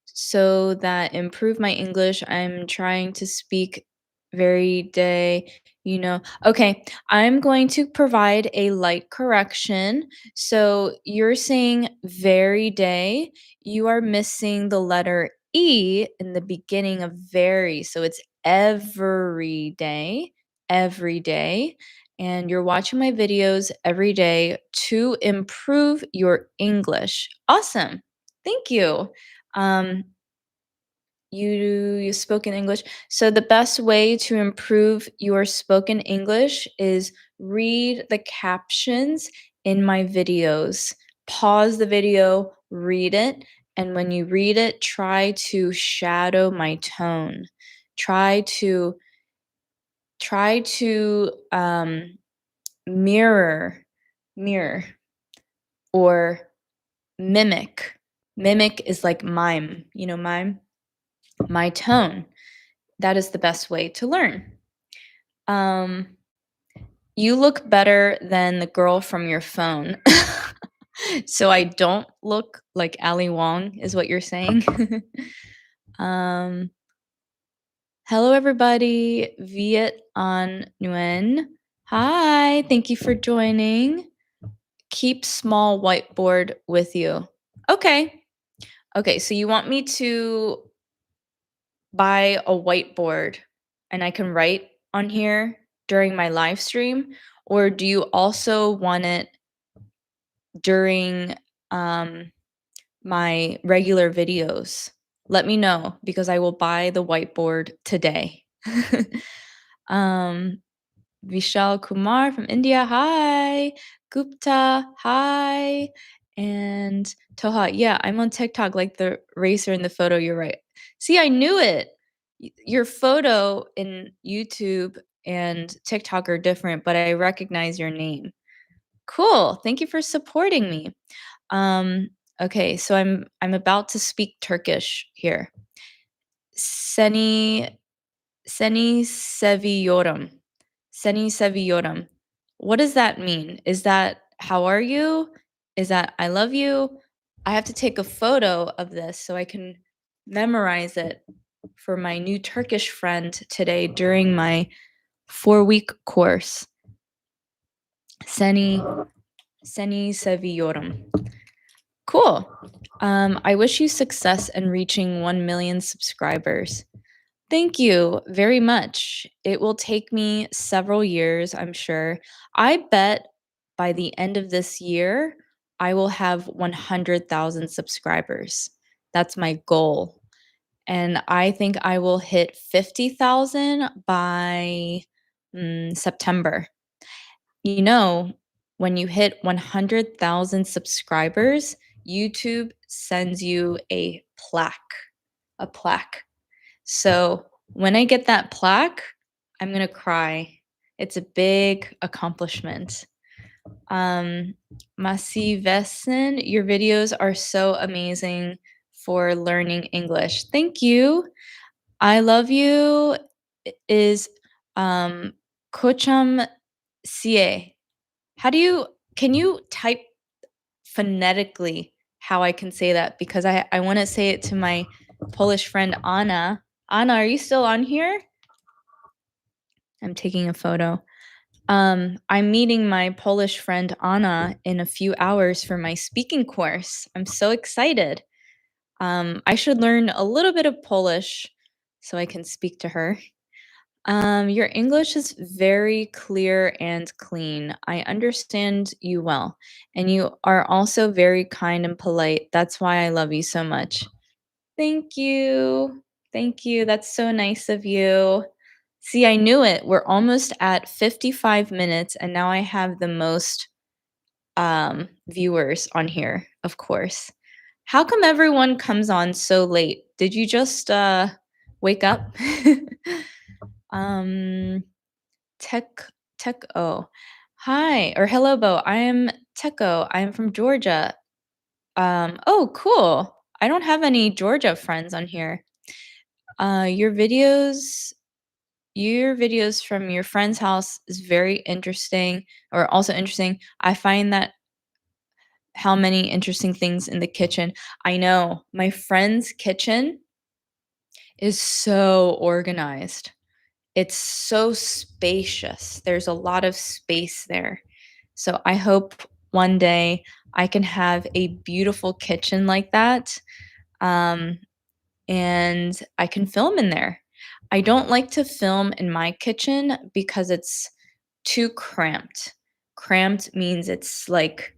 So that improve my English, I'm trying to speak very day, you know. Okay, I'm going to provide a light correction. So you're saying very day. You are missing the letter E in the beginning of very. So it's every day, and you're watching my videos every day to improve your English. Awesome. Thank you. Um, you spoke in English. So the best way to improve your spoken English is read the captions in my videos. Pause the video, read it, and when you read it, try to shadow my tone. Try to mirror mirror or mimic. Mimic is like mime, mime? My tone. That is the best way to learn. Um, you look better than the girl from your phone. So I don't look like Ali Wong, is what you're saying. um, Hello, everybody. Viet on Nguyen. Hi, thank you for joining. Keep small whiteboard with you. Okay. Okay, so you want me to buy a whiteboard and I can write on here during my live stream? Or do you also want it during my regular videos? Let me know because I will buy the whiteboard today. um, Vishal Kumar from India, hi. Gupta, hi. And Toha, yeah, I'm on TikTok like the racer in the photo. You're right. See, I knew it. Your photo in YouTube and TikTok are different, but I recognize your name. Cool. Thank you for supporting me. Um, okay, so I'm about to speak Turkish here. Seni Seni seviyorum. Seni seviyorum. What does that mean? Is that how are you? Is that I love you? I have to take a photo of this so I can memorize it for my new Turkish friend today during my 4-week course. Seni Seni seviyorum. Cool. I wish you success in reaching 1 million subscribers. Thank you very much. It will take me several years, I'm sure. I bet by the end of this year, I will have 100,000 subscribers. That's my goal. And I think I will hit 50,000 by September. You know, when you hit 100,000 subscribers, YouTube sends you a plaque. So when I get that plaque, I'm gonna cry. It's a big accomplishment. Masi Vessen, your videos are so amazing for learning English. Thank you. I love you is Kocham Sie. Can you type phonetically how I can say that? Because I want to say it to my Polish friend Anna. Anna, are you still on here? I'm taking a photo. I'm meeting my Polish friend Anna in a few hours for my speaking course. I'm so excited. I should learn a little bit of Polish so I can speak to her. Your English is very clear and clean. I understand you well, and you are also very kind and polite. That's why I love you so much. Thank you. Thank you. That's so nice of you. See, I knew it. We're almost at 55 minutes, and now I have the most viewers on here, of course. How come everyone comes on so late? did you just, wake up? Um, Tech Tech-O. Hi, or hello, Bo. I am Tech-O. I am from Georgia. Oh, cool. I don't have any Georgia friends on here. Uh, your videos your videos from your friend's house is very interesting, or also interesting. I find that how many interesting things in the kitchen. I know, my friend's kitchen is so organized. It's so spacious. There's a lot of space there. So I hope one day I can have a beautiful kitchen like that, um, and I can film in there. I don't like to film in my kitchen because it's too cramped. Cramped means it's, like,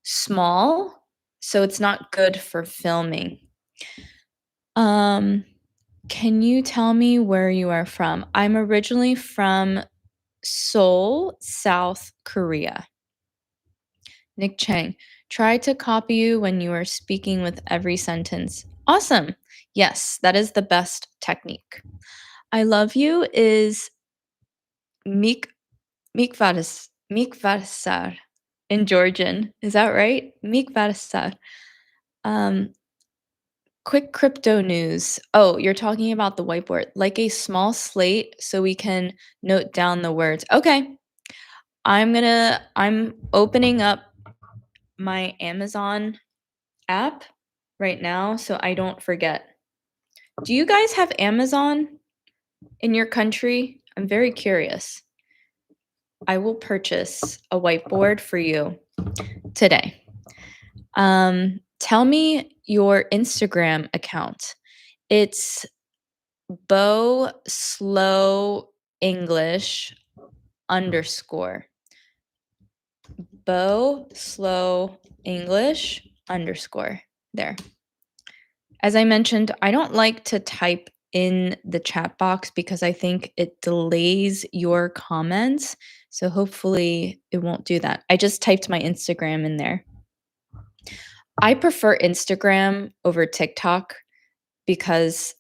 small, so it's not good for filming. Um, can you tell me where you are from? I'm originally from Seoul, South Korea. Nick Chang, try to copy you when you are speaking with every sentence. Awesome. Yes, that is the best technique. I love you is Mik Mikvarsar in Georgian. Is that right? Mikvarsar. Um, quick crypto news. Oh, you're talking about the whiteboard, like a small slate so we can note down the words. Okay. I'm opening up my Amazon app right now so I don't forget. Do you guys have Amazon in your country? I'm very curious. I will purchase a whiteboard for you today. Tell me your Instagram account. It's Bo Slow English underscore. Bo Slow English underscore. There. As I mentioned, I don't like to type in the chat box because I think it delays your comments. So hopefully it won't do that. I just typed my Instagram in there. I prefer Instagram over TikTok because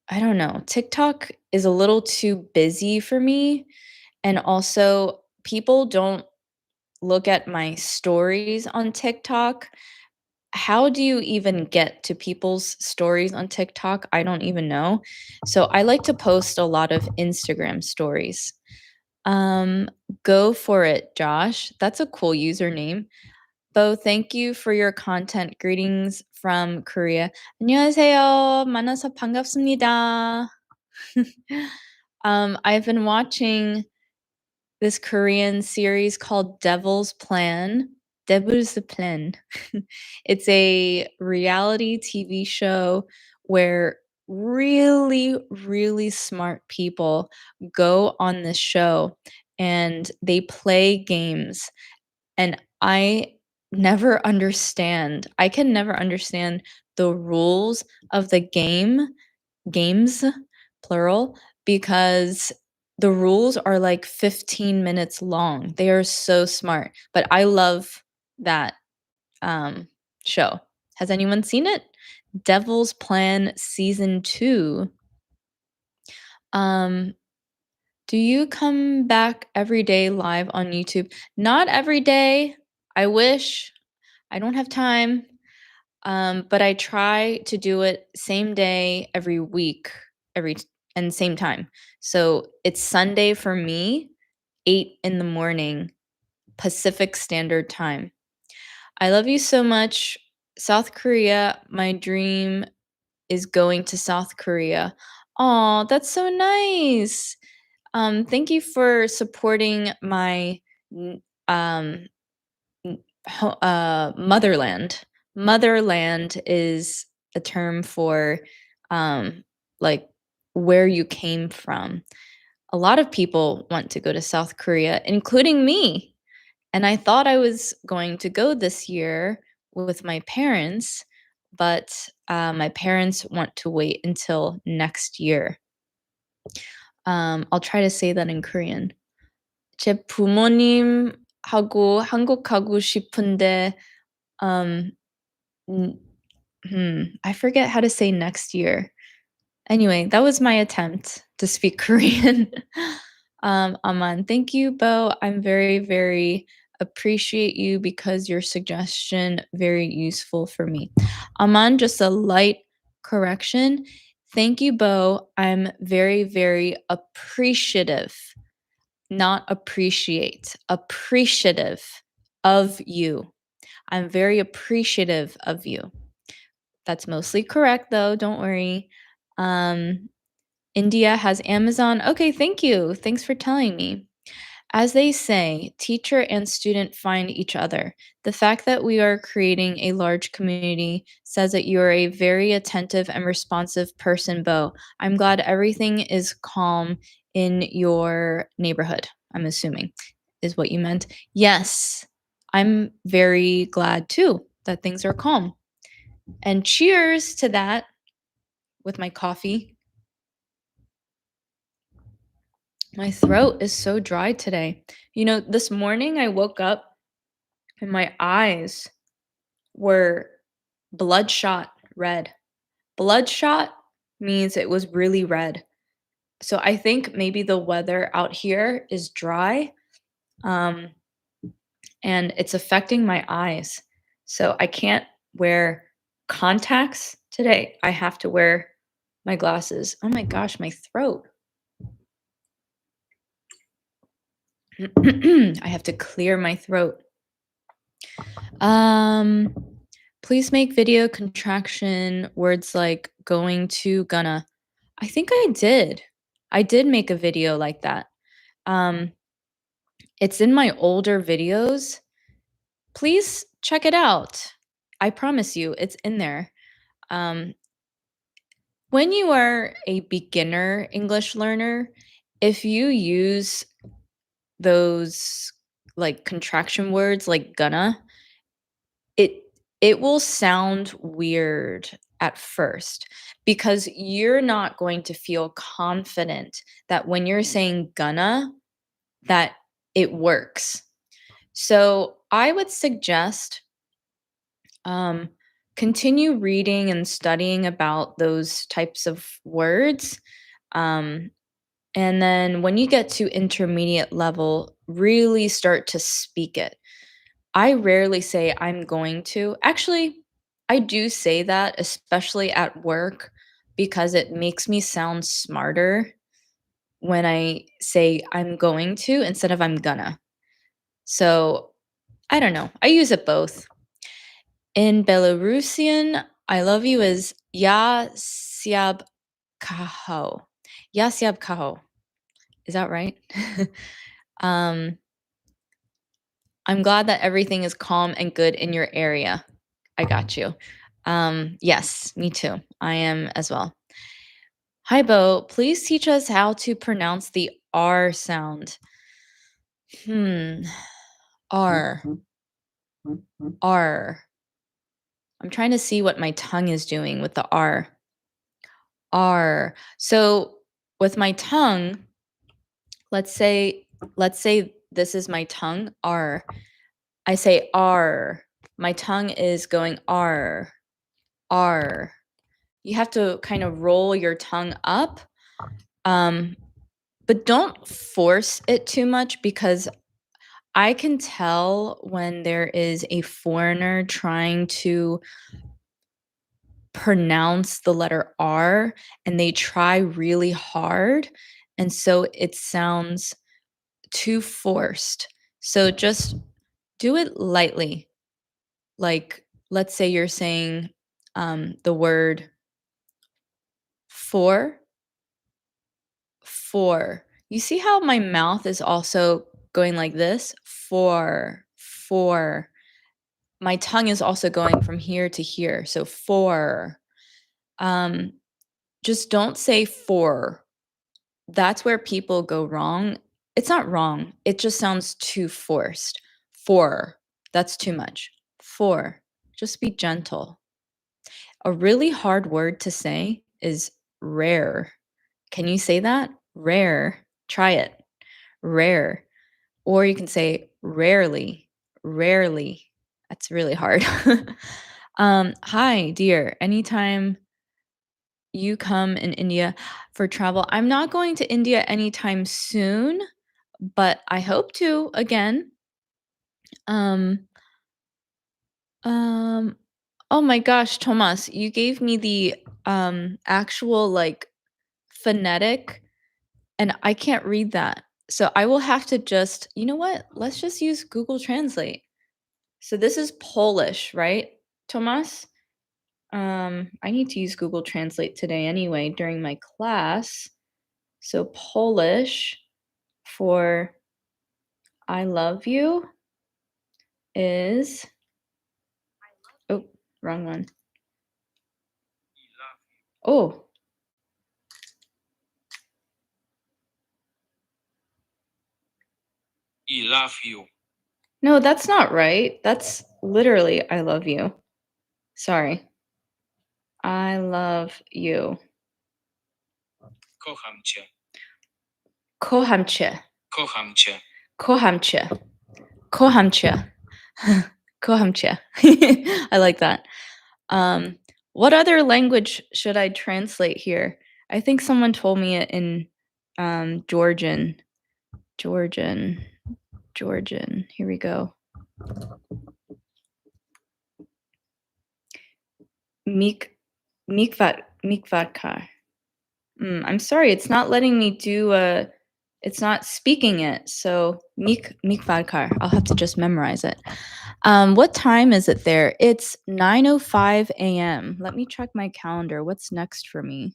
I don't know, TikTok is a little too busy for me. And also, people don't look at my stories on TikTok. How do you even get to people's stories on TikTok? I don't even know. So I like to post a lot of Instagram stories. Um, go for it, Josh. That's a cool username. Bo, thank you for your content. Greetings from Korea. 안녕하세요. 만나서 반갑습니다. I've been watching this Korean series called Devil's Plan. Devil's Plan. It's a reality TV show where really, really smart people go on this show and they play games. And I can never understand the rules of the games, plural, because the rules are like 15 minutes long. They are so smart, but I love that, um, show. Has anyone seen it? Devil's Plan Season 2. Um, do you come back every day live on YouTube? Not every day. I wish. I don't have time. But I try to do it same day every week, every and same time. So it's Sunday for me, 8 in the morning, Pacific Standard Time. I love you so much. South Korea, my dream is going to South Korea. Oh, that's so nice. Thank you for supporting my n- um motherland. Motherland is a term for, um, like, where you came from. A lot of people want to go to South Korea, including me, and I thought I was going to go this year with my parents, but, my parents want to wait until next year. I'll try to say that in Korean. 제 부모님하고 한국 가고 싶은데 음 음 I forget how to say next year. Anyway, that was my attempt to speak Korean. Aman, thank you, Bo. I'm very, very appreciate you because your suggestion very useful for me. Aman, just a light correction. Thank you, Bo. I'm very, very appreciative, not appreciate, appreciative of you. I'm very appreciative of you. That's mostly correct, though. Don't worry. Um, India has Amazon. Okay, thank you. Thanks for telling me. As they say, teacher and student find each other. The fact that we are creating a large community says that you are a very attentive and responsive person, Bo. I'm glad everything is calm in your neighborhood, I'm assuming, is what you meant. Yes, I'm very glad too that things are calm. And cheers to that with my coffee. My throat is so dry today. This morning I woke up and my eyes were bloodshot red. Bloodshot means it was really red. So I think maybe the weather out here is dry, um, and it's affecting my eyes. So I can't wear contacts today. I have to wear my glasses. Oh my gosh, my throat. I have to clear my throat. Um, Please make video contraction words like going to gonna. I think I did. I did make a video like that. Um, it's in my older videos. Please check it out. I promise you, it's in there. Um, when you are a beginner English learner, if you use those like contraction words like gonna, it it will sound weird at first because you're not going to feel confident that when you're saying gonna that it works. So I would suggest um, continue reading and studying about those types of words. Um, and then when you get to intermediate level, really start to speak it. I rarely say I'm going to. Actually, I do say that, especially at work, because it makes me sound smarter when I say I'm going to instead of I'm gonna. So I don't know. I use it both. In Belarusian, I love you is Ya Siab Kaho. Ya Siab Kaho. Is that right? um, I'm glad that everything is calm and good in your area. I got you. Yes, me too. I am as well. Hi, Bo. Please teach us how to pronounce the R sound. Hmm. R. R. I'm trying to see what my tongue is doing with the R. R. So with my tongue, let's say this is my tongue, R. I say R. My tongue is going R. R. You have to kind of roll your tongue up. But don't force it too much because I can tell when there is a foreigner trying to pronounce the letter R and they try really hard. And so it sounds too forced. So just do it lightly. Like, let's say you're saying the word for, for. You see how my mouth is also going like this? For. My tongue is also going from here to here. So for. Um, just don't say for. That's where people go wrong. It's not wrong. It just sounds too forced. For. That's too much. For. Just be gentle. A really hard word to say is rare. Can you say that? Rare. Try it. Rare. Or you can say rarely. Rarely. That's really hard. Hi, dear. Anytime you come in India for travel, I'm not going to India anytime soon, but I hope to again. Um, um, oh my gosh, Thomas, you gave me the actual like phonetic and I can't read that. So I will have to just, you know what? Let's just use Google Translate. So this is Polish, right, Tomas? I need to use Google Translate today anyway during my class. So Polish for I love you is oh, wrong one. Oh, I love you. no, that's not right. That's literally I love you. Sorry. I love you. Kocham cię. Kocham cię. Kocham cię. Kocham cię. Kocham cię. Kocham cię. I like that. Um, what other language should I translate here? I think someone told me it in Georgian. Georgian. Georgian. Here we go. Mikvatkar. I'm sorry, it's not letting me do it's not speaking it. So Mikvadkar. I'll have to just memorize it. What time is it there? It's 9:05 a.m. Let me check my calendar. What's next for me?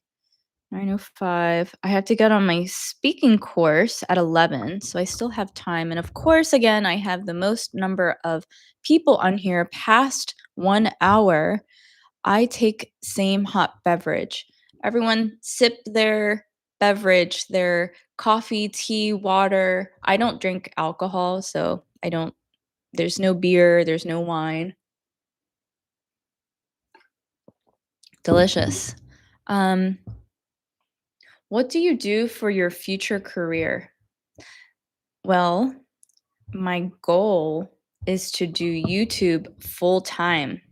9:05. I have to get on my speaking course at 11, so I still have time. And of course, again, I have the most number of people on here past 1 hour. I take same hot beverage. Everyone sip their beverage, their coffee, tea, water. I don't drink alcohol, so I don't there's no beer, there's no wine. Delicious. Um, what do you do for your future career? Well, my goal is to do YouTube full time,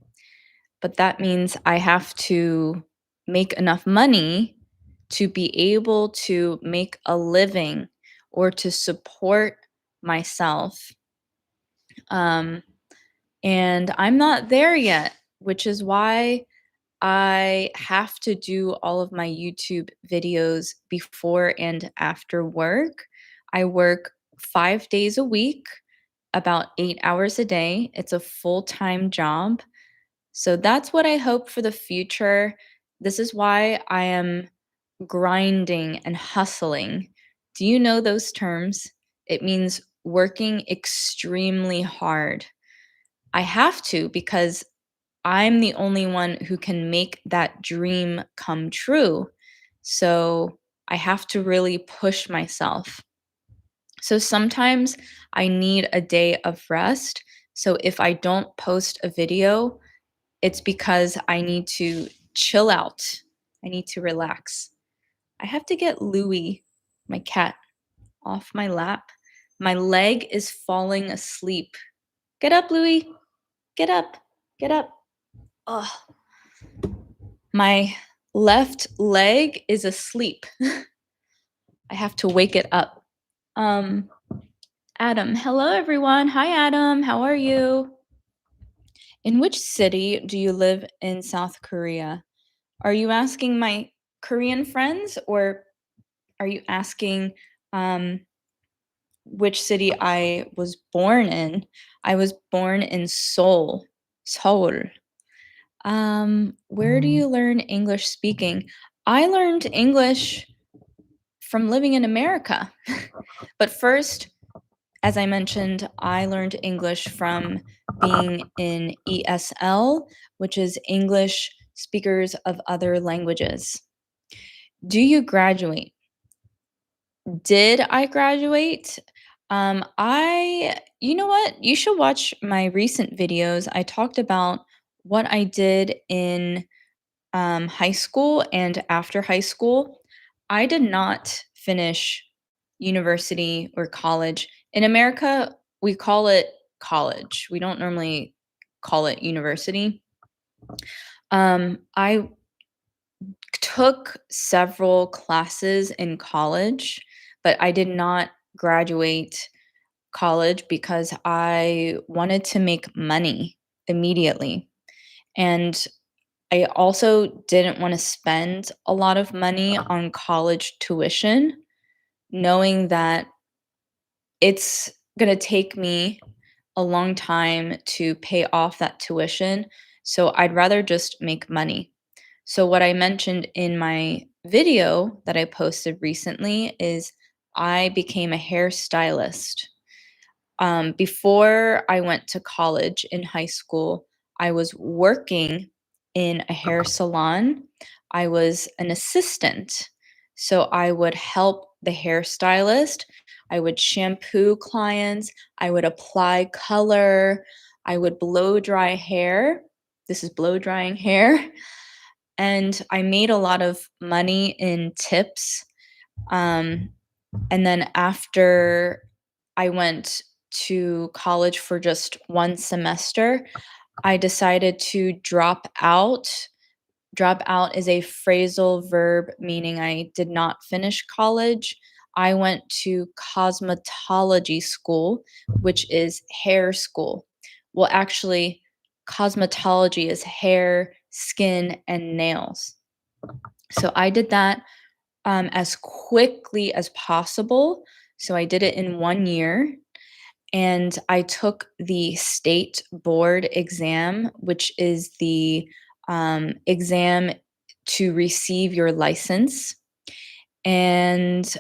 but that means I have to make enough money to be able to make a living or to support myself. Um, and I'm not there yet, which is why I have to do all of my YouTube videos before and after work. I work 5 days a week, about 8 hours a day. It's a full time job. So that's what I hope for the future. This is why I am grinding and hustling. Do you know those terms? It means working extremely hard. I have to because I'm the only one who can make that dream come true. So I have to really push myself. So sometimes I need a day of rest. So if I don't post a video, it's because I need to chill out. I need to relax. I have to get Louie, my cat, off my lap. My leg is falling asleep. Get up, Louie. Get up. Get up. Ugh. My left leg is asleep. I have to wake it up. Um, Adam. Hello, everyone. Hi, Adam. How are you? In which city do you live in South Korea? Are you asking my Korean friends or are you asking um, which city I was born in? I was born in Seoul. Seoul. Where do you learn English speaking? I learned English from living in America. But first, as I mentioned, I learned English from being in ESL, which is English Speakers of Other Languages. Do you graduate? Did I graduate? You know what? You should watch my recent videos. I talked about what I did in high school and after high school. I did not finish university or college. In America, we call it college. We don't normally call it university. I took several classes in college, but I did not graduate college because I wanted to make money immediately. And I also didn't want to spend a lot of money on college tuition, knowing that it's going to take me a long time to pay off that tuition. So I'd rather just make money. So, what I mentioned in my video that I posted recently is I became a hairstylist. Before I went to college in high school, I was working in a hair salon. I was an assistant. So I would help the hairstylist. I would shampoo clients. I would apply color. I would blow dry hair. This is blow drying hair. And I made a lot of money in tips. Um, and then after I went to college for just 1 semester, I decided to drop out. Drop out is a phrasal verb meaning I did not finish college. I went to cosmetology school, which is hair school. Well, actually, cosmetology is hair, skin, and nails. So I did that as quickly as possible. So I did it in 1 year and I took the state board exam, which is the exam to receive your license. And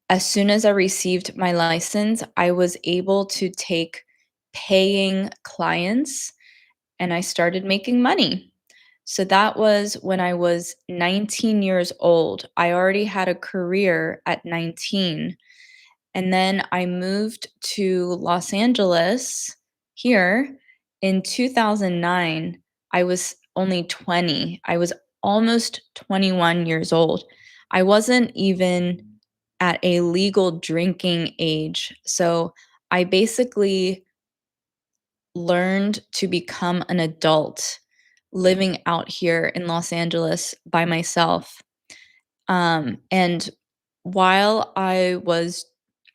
as soon as I received my license, I was able to take paying clients and I started making money. So that was when I was 19 years old. I already had a career at 19. And then I moved to Los Angeles here in 2009. I was only 20. I was almost 21 years old. I wasn't even at a legal drinking age. So I basically learned to become an adult living out here in Los Angeles by myself. And while I was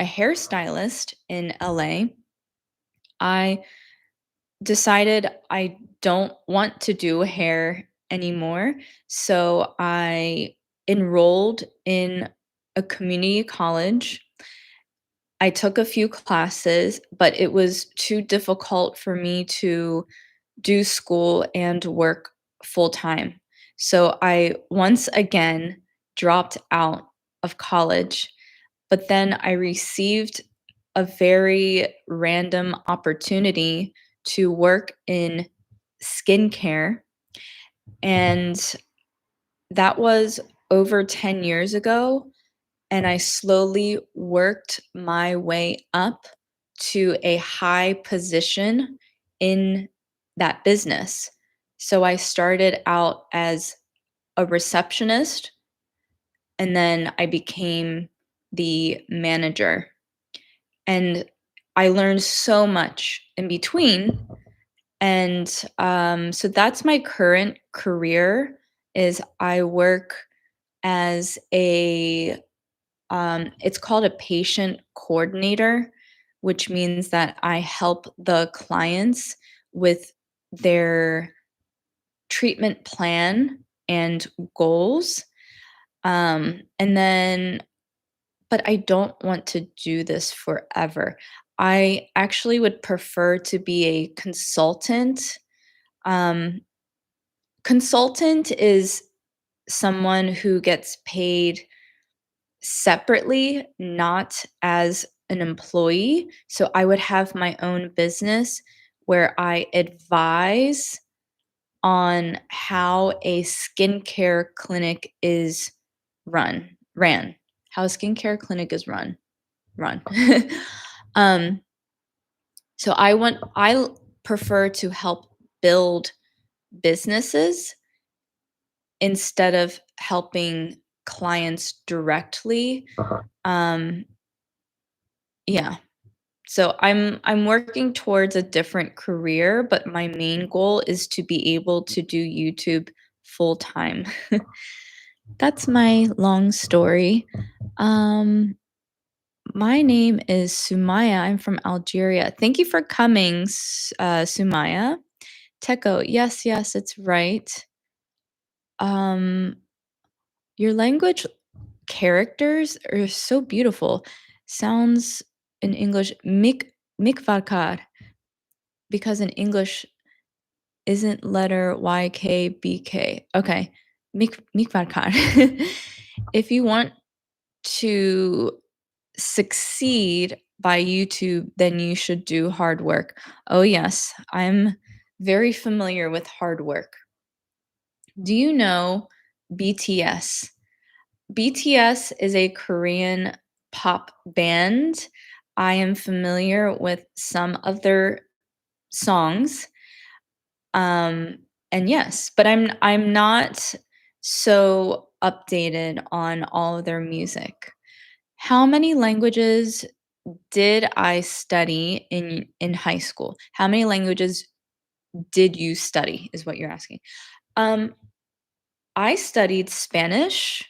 a hairstylist in LA, I decided I don't want to do hair anymore. So I enrolled in a community college. I took a few classes, but it was too difficult for me to do school and work full time. So I once again dropped out of college, but then I received a very random opportunity to work in skincare. And that was over 10 years ago. And I slowly worked my way up to a high position in that business. So I started out as a receptionist and then I became the manager. And I learned so much in between. And so that's my current career is I work as a it's called a patient coordinator, which means that I help the clients with their treatment plan and goals. And then, but I don't want to do this forever. I actually would prefer to be a consultant. Um, Consultant is someone who gets paid separately, not as an employee. So I would have my own business where I advise on how a skincare clinic is ran, how a skincare clinic is run. um, so prefer to help build businesses instead of helping clients directly. Um, yeah. So I'm working towards a different career, but my main goal is to be able to do YouTube full time. That's my long story. Um, my name is Sumaya. I'm from Algeria. Thank you for coming, Sumaya. Teko, yes, yes, it's right. Um, your language characters are so beautiful. Sounds in English mikvarkar because in English isn't letter YKBK. Okay, mikvarkar. If you want to succeed by YouTube, then you should do hard work. Oh yes, I'm very familiar with hard work. Do you know BTS? BTS is a Korean pop band. I am familiar with some of their songs. Um, and yes, but I'm not so updated on all of their music. How many languages did I study in high school? How many languages did you study is what you're asking. Um, I studied Spanish.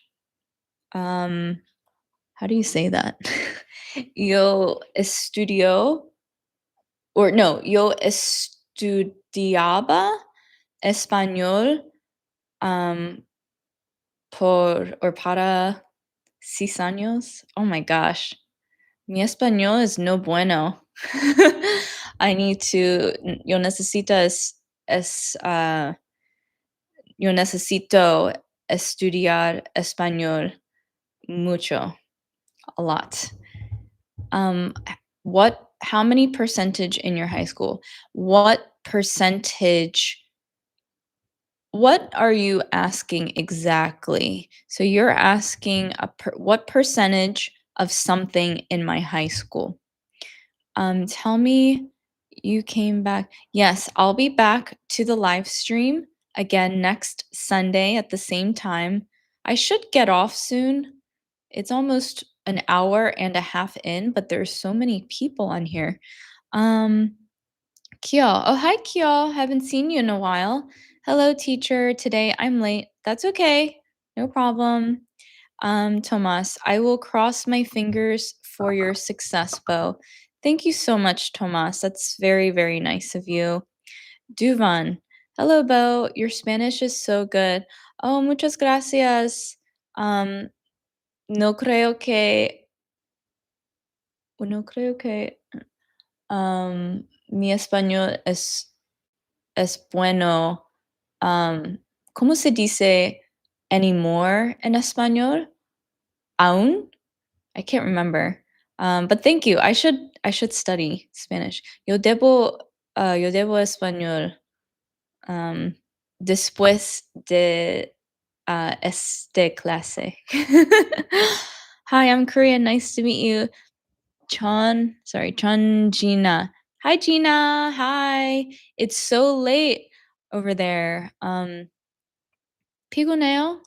Um, how do you say that? Yo estudio or no, yo estudiaba español um por or para 6 años. Oh my gosh. Mi español es no bueno. I need to yo necesito yo necesito estudiar español mucho, a lot. What how many percentage in your high school? What percentage what are you asking exactly? So you're asking what percentage of something in my high school? Tell me you came back. Yes, I'll be back to the live stream again next Sunday at the same time. I should get off soon. It's almost an hour and a half in, but there's so many people on here. Um, Kyo. Oh, hi, Kyo. Haven't seen you in a while. Hello, teacher. Today I'm late. That's okay. No problem. Tomas, I will cross my fingers for your success, Bo. Thank you so much, Tomas. That's very, very nice of you. Duvan. Hello, Bo. Your Spanish is so good. Oh, muchas gracias. Um, no creo que, no creo que mi español es bueno. ¿Cómo se dice anymore en español? Aún? I can't remember. But thank you. I should study Spanish. Yo debo español después de este clase. Hi, I'm Korean. Nice to meet you. Chun Gina. Hi, Gina. Hi. It's so late over there. 피곤해요?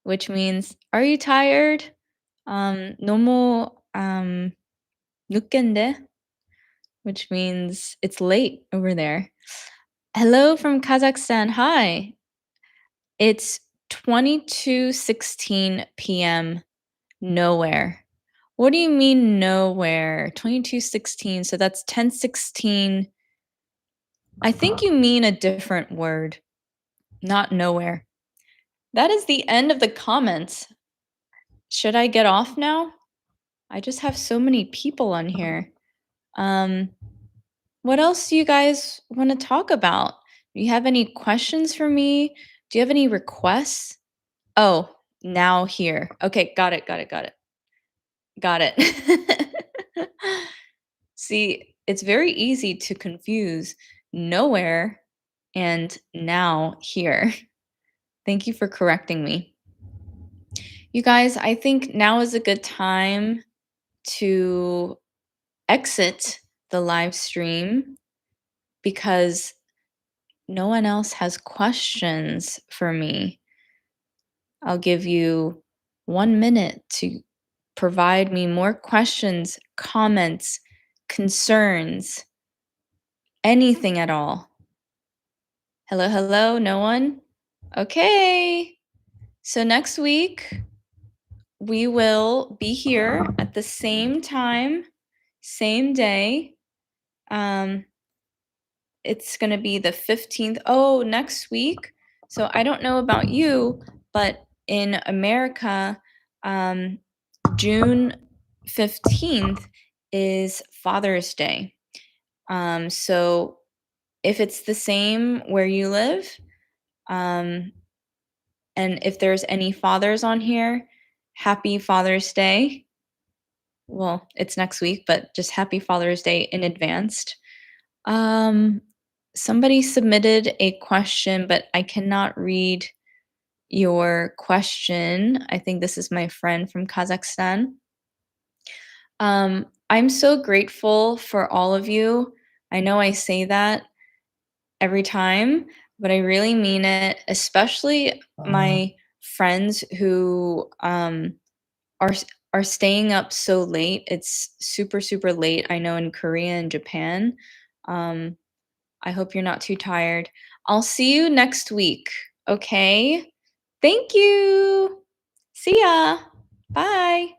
Which means, are you tired? 너무 늦겠는데? Which means it's late over there. Hello from Kazakhstan. Hi. It's 22:16 p.m. nowhere. What do you mean nowhere? 22:16, so that's 10:16. I think you mean a different word, not nowhere. That is the end of the comments. Should I get off now? I just have so many people on here. What else do you guys want to talk about? Do you have any questions for me? Do you have any requests? Oh, now here. Okay, got it, got it, got it. Got it. See, it's very easy to confuse nowhere and now here. Thank you for correcting me. You guys, I think now is a good time to exit the live stream because no one else has questions for me. I'll give you 1 minute to provide me more questions, comments, concerns, anything at all? Hello, hello, no one? Okay. So next week, we will be here at the same time, same day. Um, it's going to be the 15th. Oh, next week. So I don't know about you, but in America, um, June 15th is Father's Day. So if it's the same where you live, um, and if there's any fathers on here, happy Father's Day. Well, it's next week, but just happy Father's Day in advance. Um, Somebody submitted a question, but I cannot read your question. I think this is my friend from Kazakhstan. I'm so grateful for all of you. I know I say that every time, but I really mean it, especially my friends who are are staying up so late. It's super super late. I know in Korea and Japan. Um, I hope you're not too tired. I'll see you next week. Okay. Thank you. See ya. Bye.